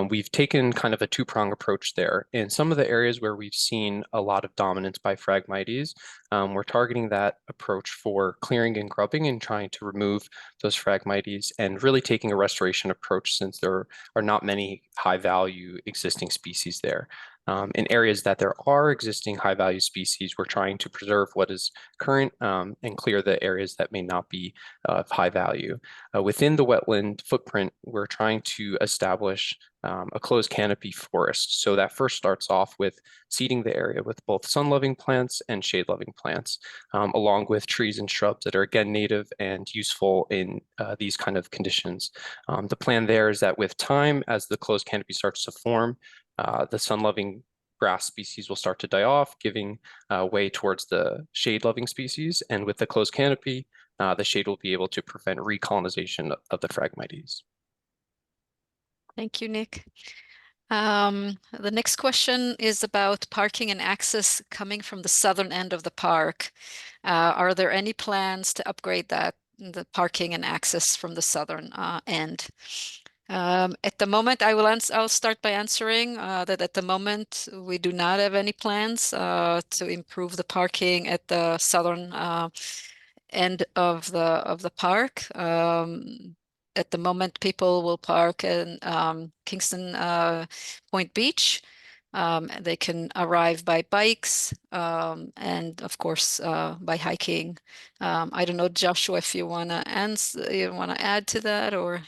we've taken kind of a two-prong approach there. In some of the areas where we've seen a lot of dominance by Phragmites, we're targeting that approach for clearing and grubbing and trying to remove those Phragmites and really taking a restoration approach since there are not many high-value existing species there. In areas that there are existing high-value species, we're trying to preserve what is current and clear the areas that may not be of high value. Within the wetland footprint, we're trying to establish a closed canopy forest. So that first starts off with seeding the area with both sun-loving plants and shade-loving plants, along with trees and shrubs that are again native and useful in these kind of conditions. The plan there is that with time, as the closed canopy starts to form, the sun-loving grass species will start to die off, giving way towards the shade-loving species. And with the closed canopy, the shade will be able to prevent recolonization of the Phragmites. Thank you, Nick. The next question is about parking and access coming from the southern end of the park. Are there any plans to upgrade the parking and access from the southern end? At the moment, I'll start by answering that at the moment we do not have any plans to improve the parking at the southern end of the park. At the moment, people will park in Kingston Point Beach. They can arrive by bikes and, of course, by hiking. I don't know, Joshua, if you want to add to that, or.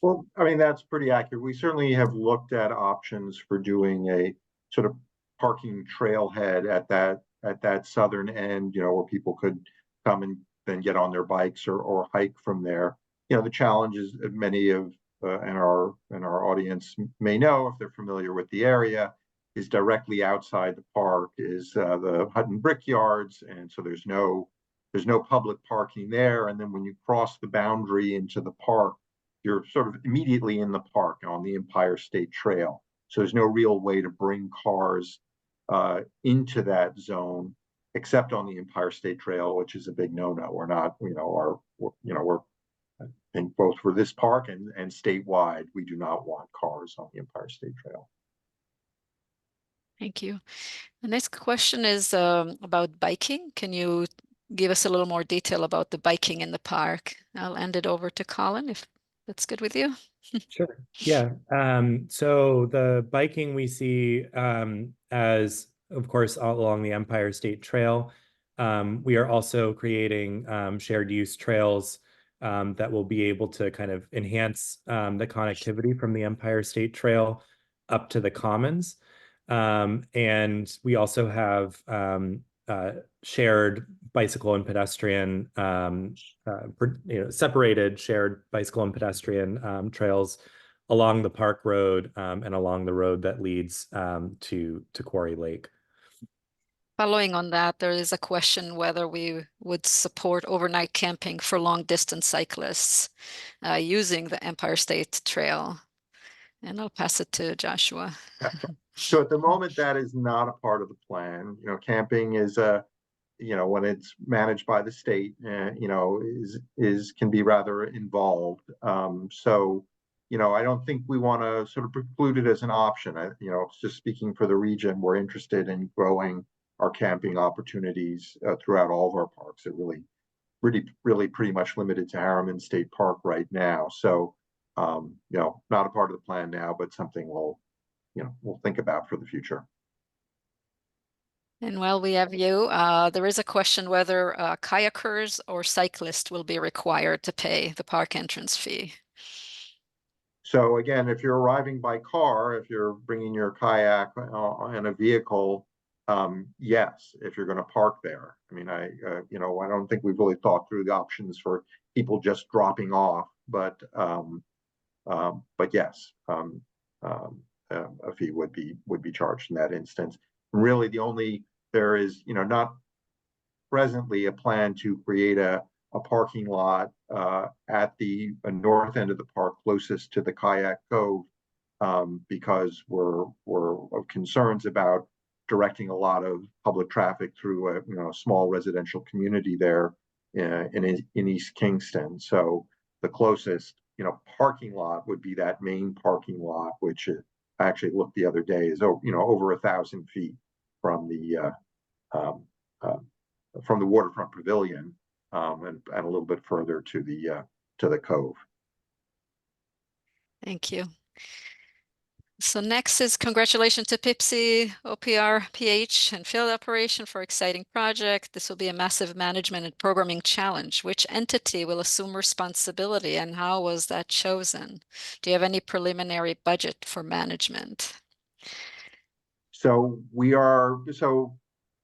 Well, I mean, that's pretty accurate. We certainly have looked at options for doing a sort of parking trailhead at that southern end, where people could come and then get on their bikes or hike from there. The challenges that many of in our audience may know, if they're familiar with the area, is directly outside the park is the Hutton Brickyards, and so there's no public parking there. And then when you cross the boundary into the park, you're sort of immediately in the park on the Empire State Trail. So there's no real way to bring cars into that zone, except on the Empire State Trail, which is a big no-no. We're not, we're I think both for this park and statewide, we do not want cars on the Empire State Trail. Thank you. The next question is about biking. Can you give us a little more detail about the biking in the park? I'll hand it over to Colin, if that's good with you. Sure. Yeah. So the biking we see as, of course, all along the Empire State Trail. We are also creating shared use trails that will be able to kind of enhance the connectivity from the Empire State Trail up to the Commons. And we also have shared bicycle and pedestrian, separated shared bicycle and pedestrian trails along the park road and along the road that leads to Quarry Lake. Following on that, there is a question whether we would support overnight camping for long distance cyclists using the Empire State Trail. And I'll pass it to Joshua. So at the moment, that is not a part of the plan. Camping is when it's managed by the state, can be rather involved. So I don't think we want to sort of preclude it as an option. Just speaking for the region, we're interested in growing our camping opportunities throughout all of our parks. It really pretty much limited to Harriman State Park right now. So, not a part of the plan now, but something we'll think about for the future. And while we have you, there is a question whether kayakers or cyclists will be required to pay the park entrance fee. So again, if you're arriving by car, if you're bringing your kayak in a vehicle, yes, if you're going to park there. I mean, I don't think we've really thought through the options for people just dropping off, but yes, a fee would be charged in that instance. Really, there is not presently a plan to create a parking lot at the north end of the park closest to the Kayak Cove, because we're of concerns about directing a lot of public traffic through a small residential community there in East Kingston. So the closest parking lot would be that main parking lot, which I actually looked the other day is over 1,000 feet from the waterfront pavilion, and a little bit further to the cove. Thank you. So next is congratulations to PIPSI, OPR, PH, and field operation for exciting project. This will be a massive management and programming challenge. Which entity will assume responsibility, and how was that chosen? Do you have any preliminary budget for management? So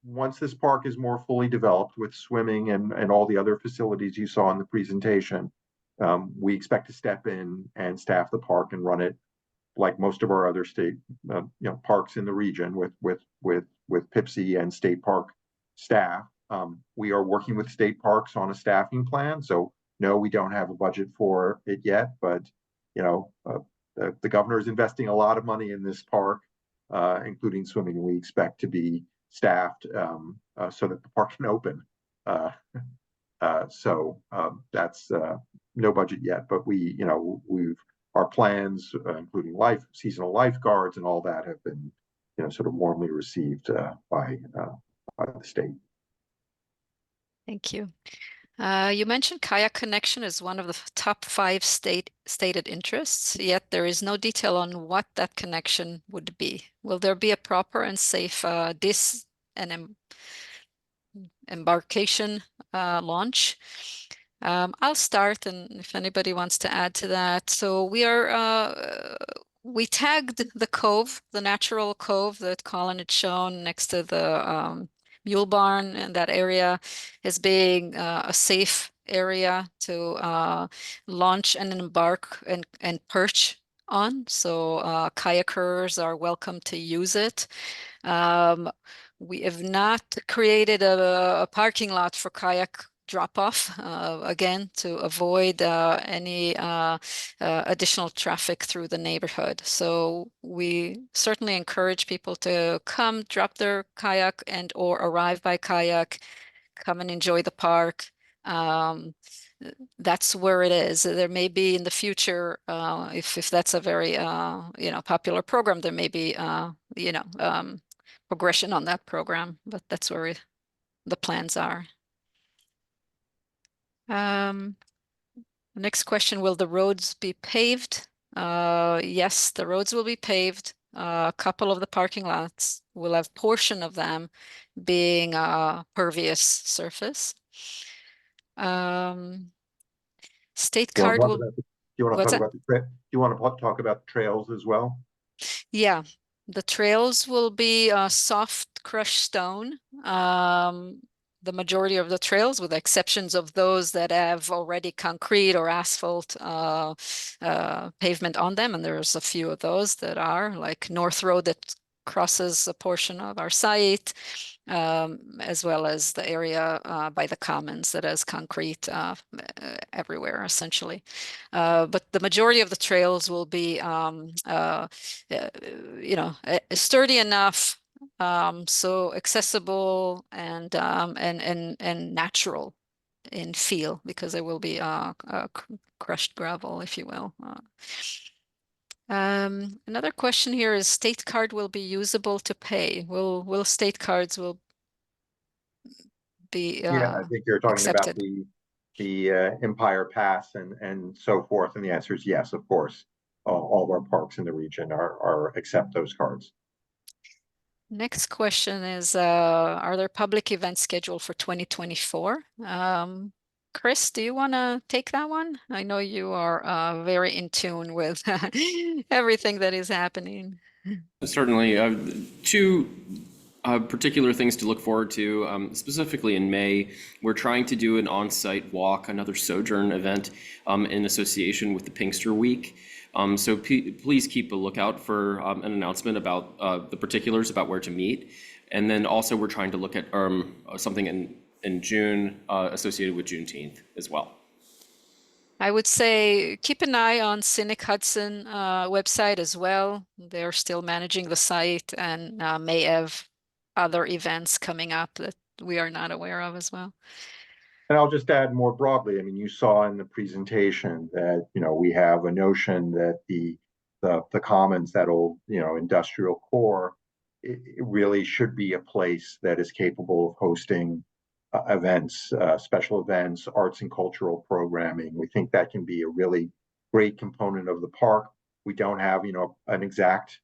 once this park is more fully developed with swimming and all the other facilities you saw in the presentation, we expect to step in and staff the park and run it like most of our other state parks in the region with PIPSI and state park staff. We are working with state parks on a staffing plan. So no, we don't have a budget for it yet, but the governor is investing a lot of money in this park, including swimming, and we expect to be staffed so that the park can open. So that's no budget yet, but our plans, including seasonal lifeguards and all that, have been sort of warmly received by the state. Thank you. You mentioned kayak connection is one of the top 5 stated interests, yet there is no detail on what that connection would be. Will there be a proper and safe embarkation launch? I'll start, and if anybody wants to add to that. So we tagged the cove, the natural cove that Colin had shown next to the mule barn and that area, as being a safe area to launch and embark and perch on. So kayakers are welcome to use it. We have not created a parking lot for kayak drop-off, again, to avoid any additional traffic through the neighborhood. So we certainly encourage people to come drop their kayak and or arrive by kayak, come and enjoy the park. That's where it is. There may be in the future, if that's a very popular program, there may be progression on that program, but that's where the plans are. Next question, will the roads be paved? Yes, the roads will be paved. A couple of the parking lots will have portion of them being pervious surface. State card will. Do you want to talk about the trails as well? Yeah, the trails will be soft crushed stone. The majority of the trails, with the exceptions of those that have already concrete or asphalt pavement on them, and there's a few of those that are, like North Road that crosses a portion of our site, as well as the area by the commons that has concrete everywhere, essentially. But the majority of the trails will be, sturdy enough, so accessible and natural in feel, because there will be crushed gravel, if you will. Another question here is, state card will be usable to pay. Will state cards be Yeah, I think you're talking accepted? about the Empire Pass and so forth, and the answer is yes, of course. All of our parks in the region accept those cards. Next question is, are there public events scheduled for 2024? Chris, do you want to take that one? I know you are very in tune with everything that is happening. Certainly. Two particular things to look forward to. Specifically in May, we're trying to do an on-site walk, another Sojourn event in association with the Pinkster Week. So please keep a lookout for an announcement about the particulars about where to meet. And then also we're trying to look at something in June associated with Juneteenth as well. I would say keep an eye on Cynic Hudson website as well. They're still managing the site and may have other events coming up that we are not aware of as well. And I'll just add more broadly. I mean, you saw in the presentation that we have a notion that the commons, that old industrial core, it really should be a place that is capable of hosting events, special events, arts and cultural programming. We think that can be a really great component of the park. We don't have an exact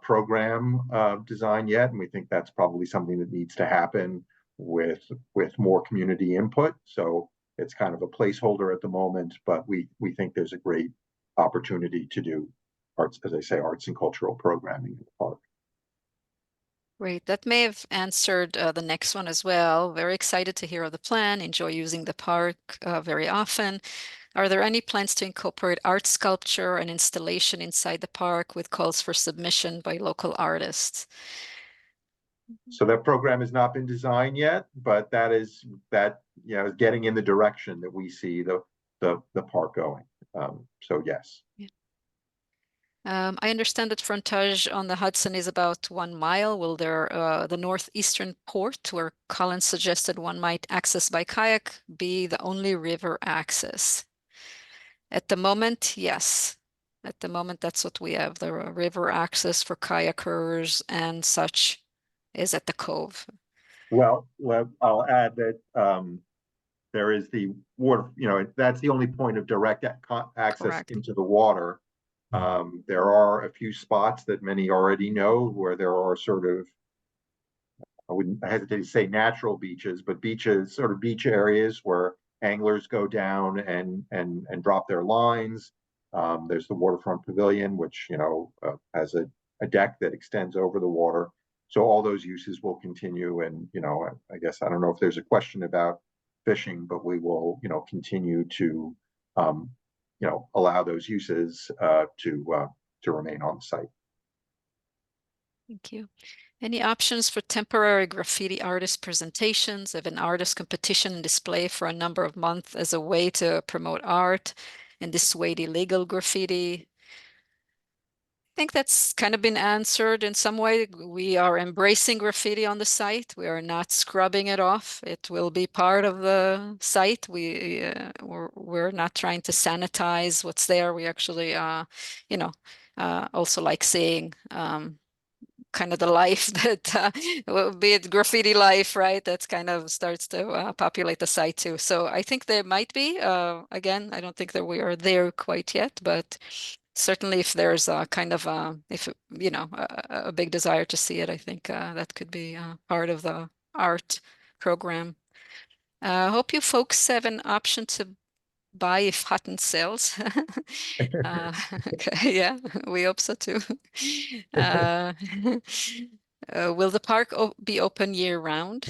program design yet, and we think that's probably something that needs to happen with more community input. So it's kind of a placeholder at the moment, but we think there's a great opportunity to do arts, as I say, arts and cultural programming in the park. Great. That may have answered the next one as well. Very excited to hear of the plan. Enjoy using the park very often. Are there any plans to incorporate art sculpture and installation inside the park with calls for submission by local artists? So that program has not been designed yet, but that is getting in the direction that we see the park going. So yes. Yeah. I understand that frontage on the Hudson is about 1 mile. Will there, the northeastern port where Colin suggested one might access by kayak be the only river access? At the moment, yes. At the moment, that's what we have. The river access for kayakers and such is at the cove. Well, I'll add that there is the water, that's the only point of direct access Correct. into the water. There are a few spots that many already know where there are sort of, I hesitate to say natural beaches, but beaches, sort of beach areas where anglers go down and drop their lines. There's the waterfront pavilion, which has a deck that extends over the water. So all those uses will continue. And I guess I don't know if there's a question about fishing, but we will continue to allow those uses to remain on the site. Thank you. Any options for temporary graffiti artist presentations, of an artist competition and display for a number of months as a way to promote art and dissuade illegal graffiti? I think that's kind of been answered in some way. We are embracing graffiti on the site. We are not scrubbing it off. It will be part of the site. We're not trying to sanitize what's there. We actually, also like seeing kind of the life that be it graffiti life, right? That's kind of starts to populate the site too. So I think there might be, again, I don't think that we are there quite yet, but certainly if there's a kind of a big desire to see it, I think that could be part of the art program. I hope you folks have an option to buy if Hutton sells. Okay, yeah, we hope so too. Will the park be open year round?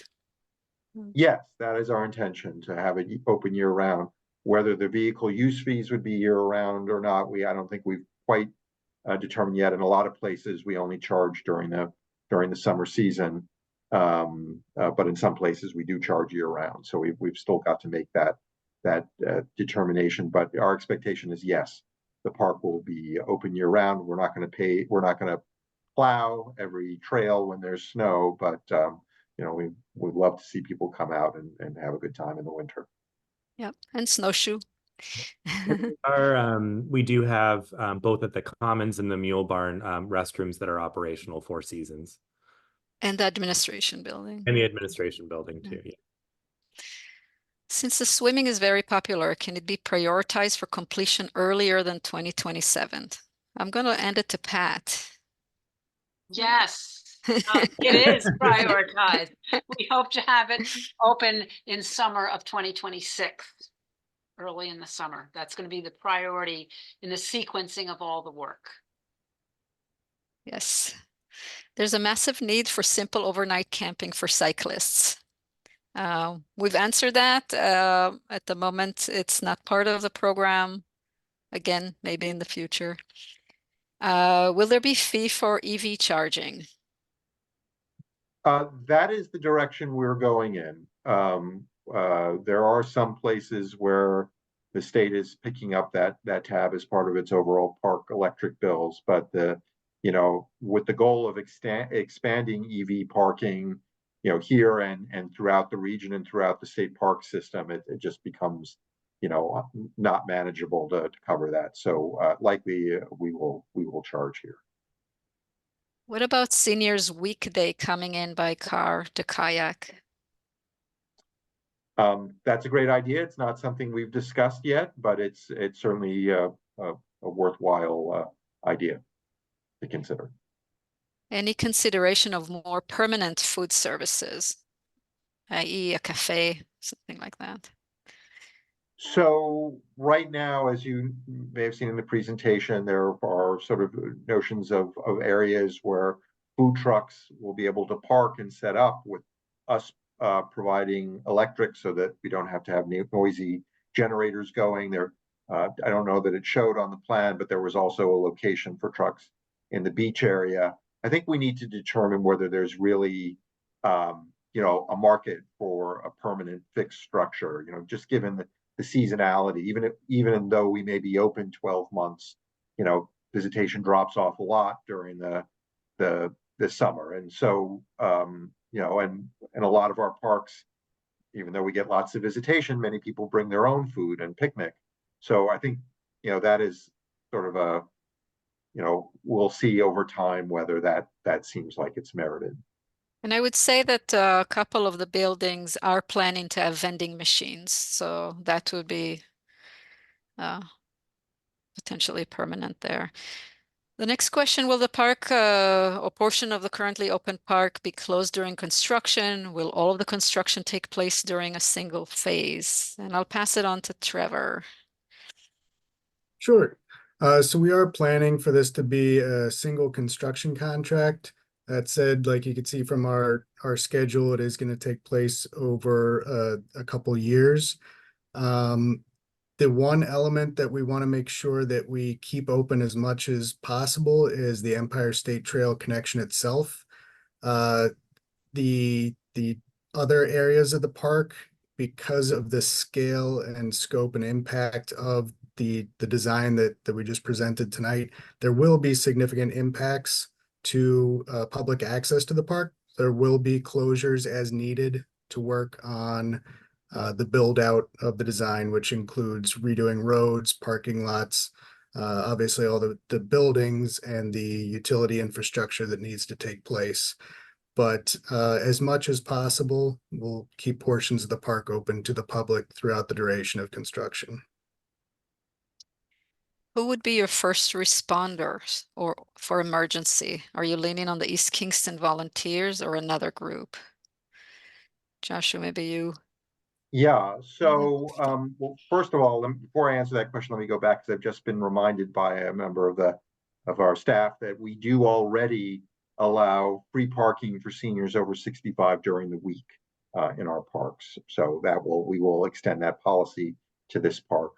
Yes, that is our intention, to have it open year round. Whether the vehicle use fees would be year round or not, I don't think we've quite determined yet. In a lot of places, we only charge during the summer season, but in some places we do charge year round. So we've still got to make that determination. But our expectation is yes, the park will be open year round. We're not going to plow every trail when there's snow, but we'd love to see people come out and have a good time in the winter. Yep, and snowshoe. We do have both at the Commons and the Mule Barn restrooms that are operational 4 seasons. And the administration building. And the administration building too, yeah. Since the swimming is very popular, can it be prioritized for completion earlier than 2027? I'm going to hand it to Pat. Yes, it is prioritized. We hope to have it open in summer of 2026, early in the summer. That's going to be the priority in the sequencing of all the work. Yes. There's a massive need for simple overnight camping for cyclists. We've answered that. At the moment, it's not part of the program. Again, maybe in the future. Will there be fee for EV charging? That is the direction we're going in. There are some places where the state is picking up that tab as part of its overall park electric bills, but with the goal of expanding EV parking, here and throughout the region and throughout the state park system, it just becomes not manageable to cover that. So likely we will charge here. What about seniors weekday coming in by car to kayak? That's a great idea. It's not something we've discussed yet, but it's certainly a worthwhile idea to consider. Any consideration of more permanent food services, i.e. a cafe, something like that? So right now, as you may have seen in the presentation, there are sort of notions of areas where food trucks will be able to park and set up, with us providing electric so that we don't have to have noisy generators going there. I don't know that it showed on the plan, but there was also a location for trucks in the beach area. I think we need to determine whether there's really a market for a permanent fixed structure, just given the seasonality, even though we may be open 12 months, visitation drops off a lot during the summer. And so, you know, and a lot of our parks, even though we get lots of visitation, many people bring their own food and picnic. So I think, you know, that is sort of a, you know, we'll see over time whether that seems like it's merited. And I would say that a couple of the buildings are planning to have vending machines, so that would be potentially permanent there. The next question, will the park or portion of the currently open park be closed during construction? Will all of the construction take place during a single phase? And I'll pass it on to Trevor. Sure. So we are planning for this to be a single construction contract. That said, like you can see from our schedule, it is going to take place over a couple years. The one element that we want to make sure that we keep open as much as possible is the Empire State Trail connection itself. The other areas of the park, because of the scale and scope and impact of the design that we just presented tonight, there will be significant impacts to public access to the park. There will be closures as needed to work on the build out of the design, which includes redoing roads, parking lots, obviously all the buildings and the utility infrastructure that needs to take place. But as much as possible, we'll keep portions of the park open to the public throughout the duration of construction. Who would be your first responders or for emergency? Are you leaning on the East Kingston volunteers or another group? Joshua, maybe you. Yeah, so well, first of all, before I answer that question, let me go back because I've just been reminded by a member of our staff that we do already allow free parking for seniors over 65 during the week in our parks. So that we will extend that policy to this park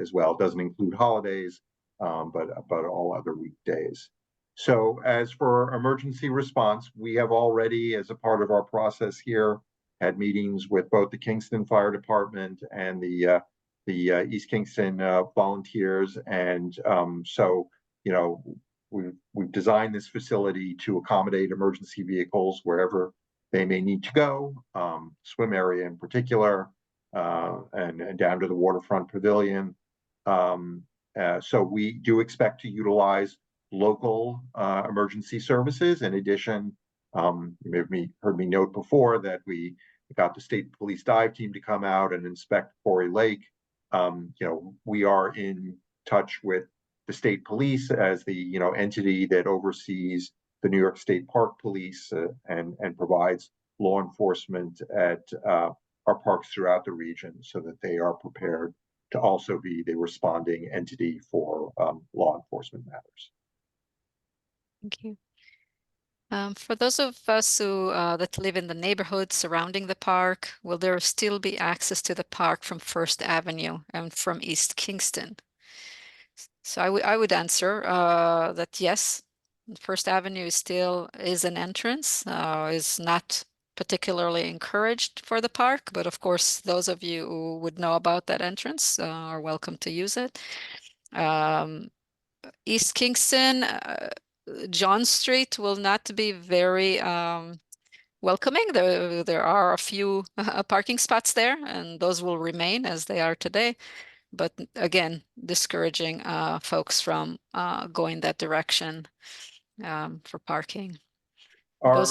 as well. It doesn't include holidays, but all other weekdays. So as for emergency response, we have already, as a part of our process here, had meetings with both the Kingston Fire Department and the East Kingston volunteers, and so you know we've designed this facility to accommodate emergency vehicles wherever they may need to go, swim area in particular, and down to the waterfront pavilion. So we do expect to utilize local emergency services. In addition, you may have heard me note before that we got the state police dive team to come out and inspect Quarry Lake. You know, we are in touch with the state police as the entity that oversees the New York State Park Police and provides law enforcement at our parks throughout the region, so that they are prepared to also be the responding entity for law enforcement matters. Thank you. For those of us who that live in the neighborhood surrounding the park, will there still be access to the park from First Avenue and from East Kingston? So I would answer that yes, First Avenue still is an entrance, is not particularly encouraged for the park, but of course, those of you who would know about that entrance are welcome to use it. East Kingston, John Street will not be very welcoming. There are a few parking spots there, and those will remain as they are today. But again, discouraging folks from going that direction for parking. I'll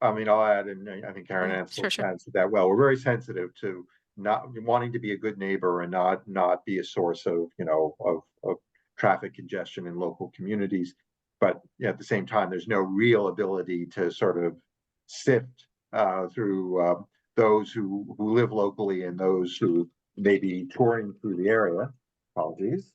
add, and I think Karen answered that well. We're very sensitive to not wanting to be a good neighbor and not be a source of of traffic congestion in local communities. But at the same time, there's no real ability to sort of sift through those who live locally and those who may be touring through the area. Apologies.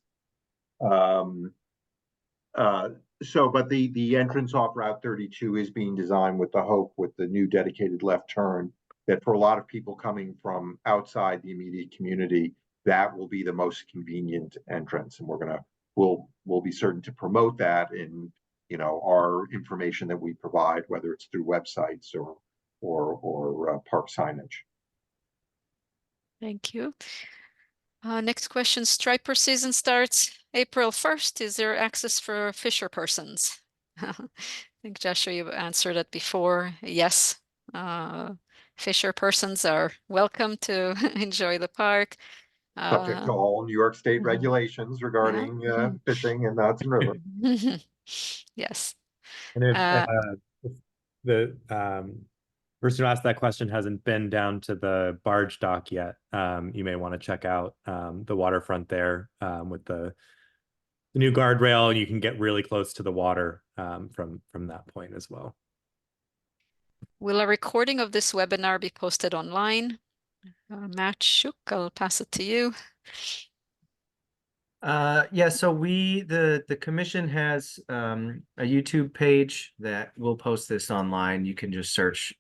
But the entrance off Route 32 is being designed with the hope, with the new dedicated left turn, that for a lot of people coming from outside the immediate community, that will be the most convenient entrance. And we'll be certain to promote that in our information that we provide, whether it's through websites or park signage. Thank you. Next question, striper season starts April 1st. Is there access for fisher persons? I think Joshua, you answered it before. Yes, fisher persons are welcome to enjoy the park. Subject to all New York State mhm. regulations regarding fishing in the Hudson River. Yes. And if Uh, the person who asked that question hasn't been down to the barge dock yet, you may want to check out the waterfront there with the new guardrail. You can get really close to the water from that point as well. Will a recording of this webinar be posted online? Matt Shook, I'll pass it to you. Yeah, so the commission has a YouTube page that will post this online. You can just search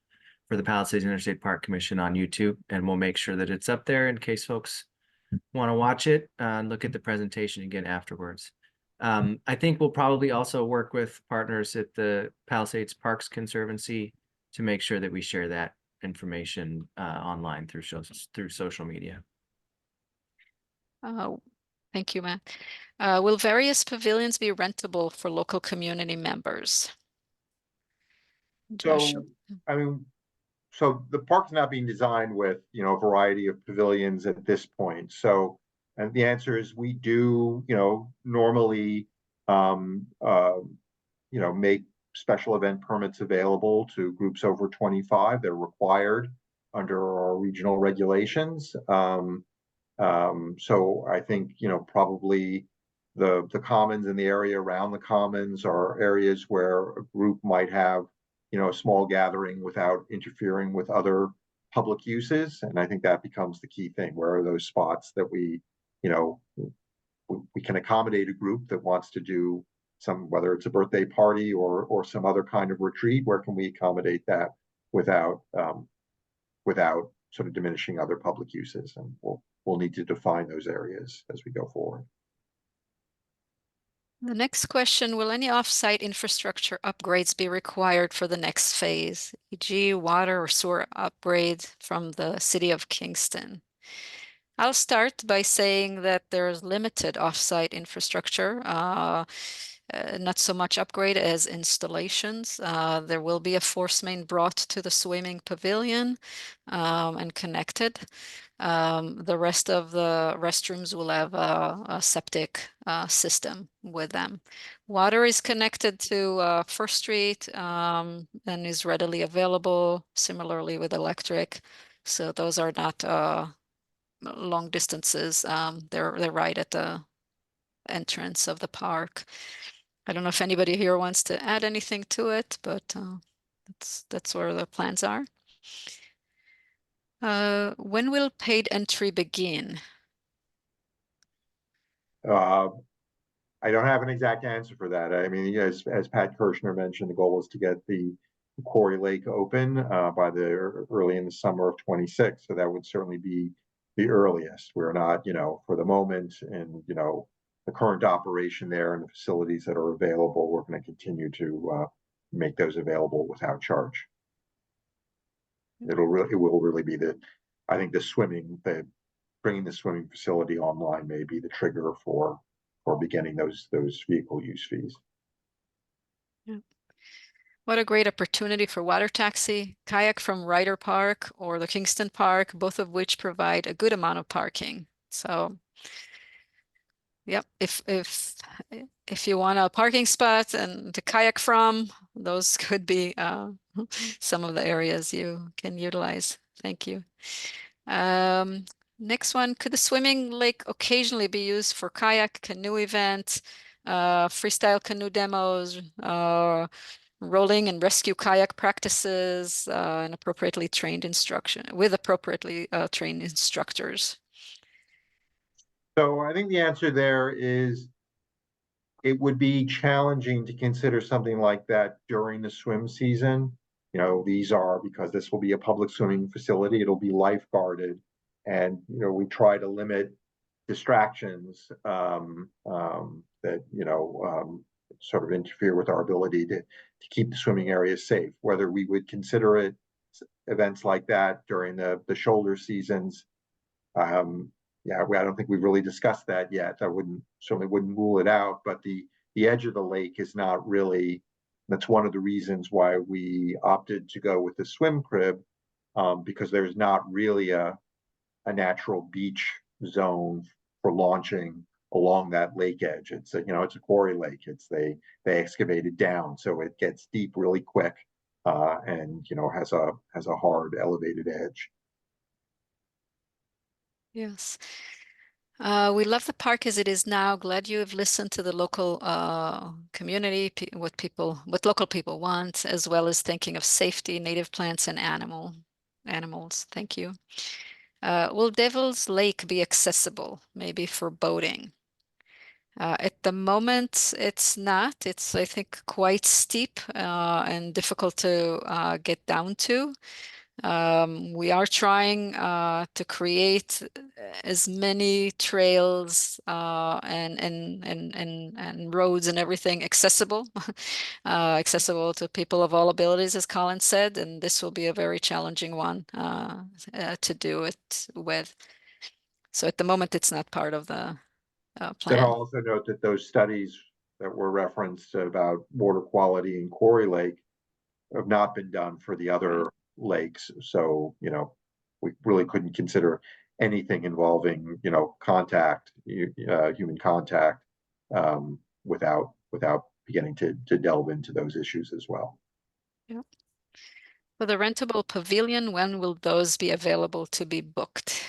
for the Palisades Interstate Park Commission on YouTube, and we'll make sure that it's up there in case folks want to watch it and look at the presentation again afterwards. I think we'll probably also work with partners at the Palisades Parks Conservancy to make sure that we share that information online through social media. Thank you, Matt. Will various pavilions be rentable for local community members? Joshua. So, I mean, so the park's not being designed with, you know, a variety of pavilions at this point. So, and the answer is we do, you know, normally, you know, make special event permits available to groups over 25. They're required under our regional regulations. So I think, you know, probably the commons in the area around the commons are areas where a group might have, you know, a small gathering without interfering with other public uses. And I think that becomes the key thing. Where are those spots that we, you know, we can accommodate a group that wants to do some, whether it's a birthday party or some other kind of retreat, where can we accommodate that without without sort of diminishing other public uses? And we'll need to define those areas as we go forward. The next question, will any off-site infrastructure upgrades be required for the next phase, e.g. water or sewer upgrades from the city of Kingston? I'll start by saying that there's limited off-site infrastructure, not so much upgrade as installations. There will be a force main brought to the swimming pavilion and connected. The rest of the restrooms will have a septic system with them. Water is connected to First Street and is readily available, similarly with electric. So those are not long distances. They're right at the entrance of the park. I don't know if anybody here wants to add anything to it, but that's where the plans are. When will paid entry begin? I don't have an exact answer for that. I mean, as Pat Kirshner mentioned, the goal is to get the Quarry Lake open by the early in the summer of 26. So that would certainly be the earliest. We're not, you know, for the moment, and you know, the current operation there and the facilities that are available, we're going to continue to make those available without charge. It will really be I think bringing the swimming facility online may be the trigger for beginning those vehicle use fees. Yeah. What a great opportunity for water taxi, kayak from Ryder Park or the Kingston Park, both of which provide a good amount of parking. So, yep, if you want a parking spot and to kayak from, those could be some of the areas you can utilize. Thank you. Next one, could the swimming lake occasionally be used for kayak, canoe events, freestyle canoe demos, rolling and rescue kayak practices, and appropriately trained instruction with appropriately trained instructors? So I think the answer there is it would be challenging to consider something like that during the swim season. You know, because this will be a public swimming facility, it'll be lifeguarded. And, you know, we try to limit distractions that, you know, sort of interfere with our ability to keep the swimming areas safe. Whether we would consider it events like that during the shoulder seasons, you yeah, I don't think we've really discussed that yet. Certainly wouldn't rule it out, but the edge of the lake is not really, that's one of the reasons why we opted to go with the swim crib, because there's not really a natural beach zone for launching along that lake edge. It's a, it's a quarry lake. They excavated down, so it gets deep really quick, and has a hard elevated edge. Yes. We love the park as it is now. Glad you have listened to the local community, what local people want, as well as thinking of safety, native plants, and animals. Thank you. Will Devil's Lake be accessible, maybe for boating? At the moment, it's not. It's, I think, quite steep and difficult to get down to. We are trying to create as many trails and roads and everything accessible, accessible to people of all abilities, as Colin said, and this will be a very challenging one to do it with. So at the moment, it's not part of the Then plan. I'll also note that those studies that were referenced about water quality in Quarry Lake have not been done for the other lakes. So, we really couldn't consider anything involving, contact, human contact, without beginning to delve into those issues as well. Yeah. For the rentable pavilion, when will those be available to be booked?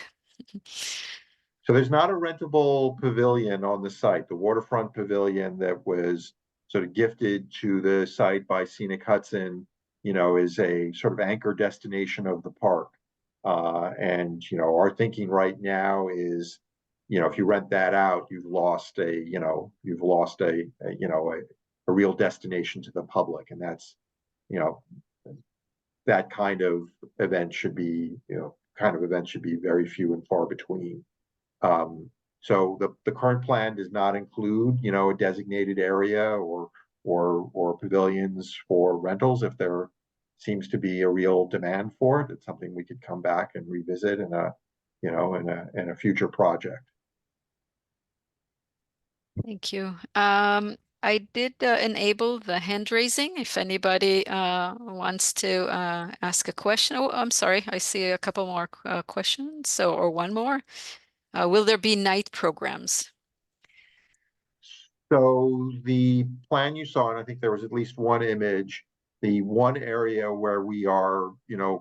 So there's not a rentable pavilion on the site. The waterfront pavilion that was sort of gifted to the site by Scenic Hudson, is a sort of anchor destination of the park. And our thinking right now is, if you rent that out, you've lost a real destination to the public, and that's, that kind of event should be, very few and far between. So the current plan does not include, a designated area or pavilions for rentals. If there seems to be a real demand for it, it's something we could come back and revisit in a future project. Thank you. I did enable the hand raising if anybody wants to ask a question. Oh, I'm sorry. I see a couple more questions. Or one more. Will there be night programs? So the plan you saw, and I think there was at least one image, the one area where we are,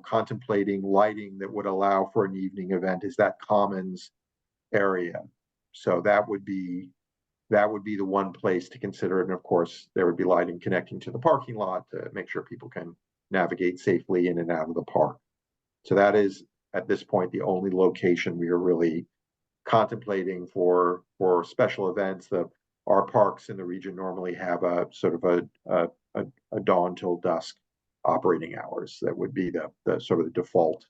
contemplating lighting that would allow for an evening event is that commons area. So that would be the one place to consider. And of course, there would be lighting connecting to the parking lot to make sure people can navigate safely in and out of the park. So that is, at this point, the only location we are really contemplating for special events. Our parks in the region normally have a sort of a dawn till dusk operating hours. That would be the sort of the default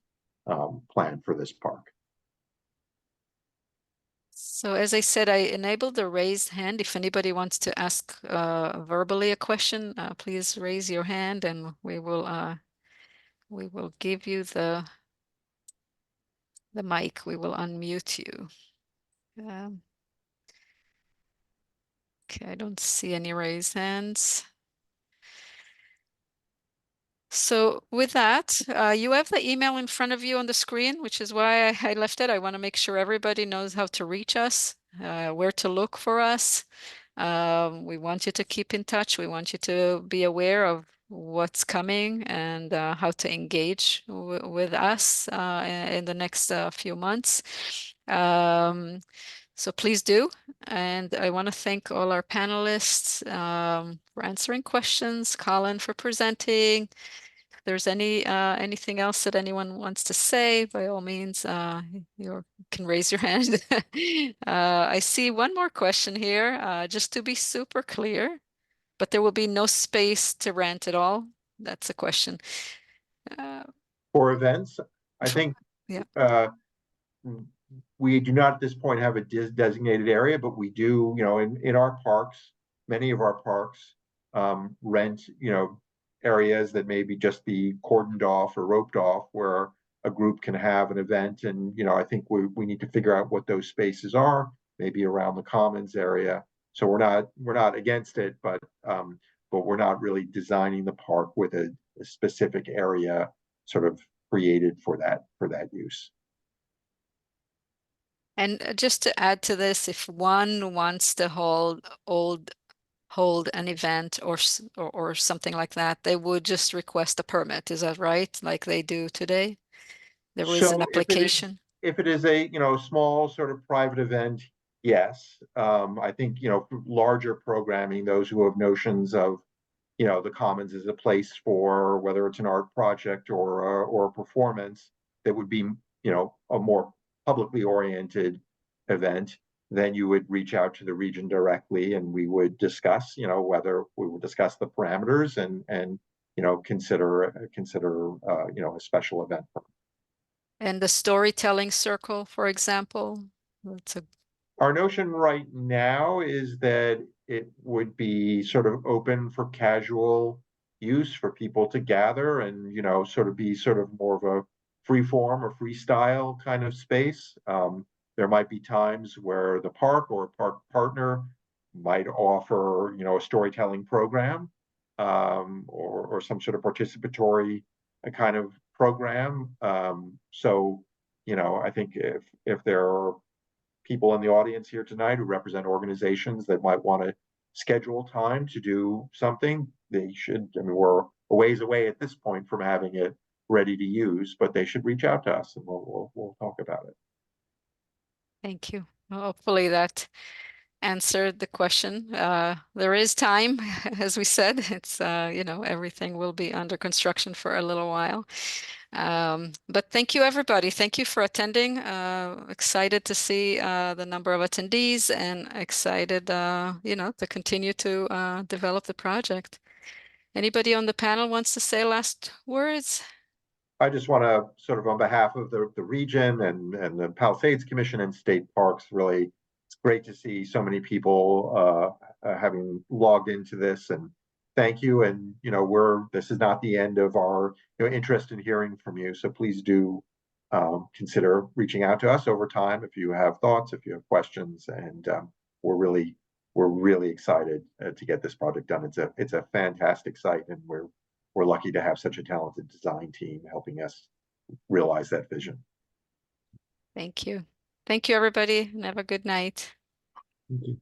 plan for this park. So as I said, I enabled the raised hand. If anybody wants to ask verbally a question, please raise your hand and we will give you the mic. We will unmute you. Okay, I don't see any raised hands. So with that, you have the email in front of you on the screen, which is why I left it. I want to make sure everybody knows how to reach us, where to look for us. We want you to keep in touch. We want you to be aware of what's coming and how to engage with us in the next few months. So please do. And I want to thank all our panelists for answering questions, Colin for presenting. If there's anything else that anyone wants to say, by all means, you can raise your hand. I see one more question here, just to be super clear, but there will be no space to rent at all. That's a question. For events, I think Yeah. We do not at this point have a designated area, but we do, in our parks, many of our parks rent, areas that maybe just be cordoned off or roped off where a group can have an event, and I think we need to figure out what those spaces are, maybe around the commons area. So we're not against it, but we're not really designing the park with a specific area sort of created for that use. And just to add to this, if one wants to hold an event or something like that, they would just request a permit. Is that right? Like they do today? There was an application. If it is a small sort of private event, yes. I think for larger programming, those who have notions of the commons as a place for whether it's an art project or a performance that would be a more publicly oriented event, then you would reach out to the region directly, and we would discuss whether we would discuss the parameters and consider a special event. And the storytelling circle, for example, Our notion right now is that it would be sort of open for casual use for people to gather and, sort of be sort of more of a free form or freestyle kind of space. There might be times where the park or a park partner might offer, a storytelling program or some sort of participatory kind of program. So, I think if there are people in the audience here tonight who represent organizations that might want to schedule time to do something, they should. I mean, we're a ways away at this point from having it ready to use, but they should reach out to us and we'll talk about it. Thank you. Well, hopefully that answered the question. There is time, as we said. It's everything will be under construction for a little while. But thank you, everybody. Thank you for attending. Excited to see the number of attendees and excited, to continue to develop the project. Anybody on the panel wants to say last words? I just want to sort of on behalf of the region and the Palisades Commission and state parks, really, it's great to see so many people having logged into this, and thank you. And this is not the end of our interest in hearing from you. So please do consider reaching out to us over time if you have thoughts, if you have questions, and we're really excited to get this project done. It's a fantastic site, and we're lucky to have such a talented design team helping us realize that vision. Thank you. Thank you, everybody, and have a good night. Thank you.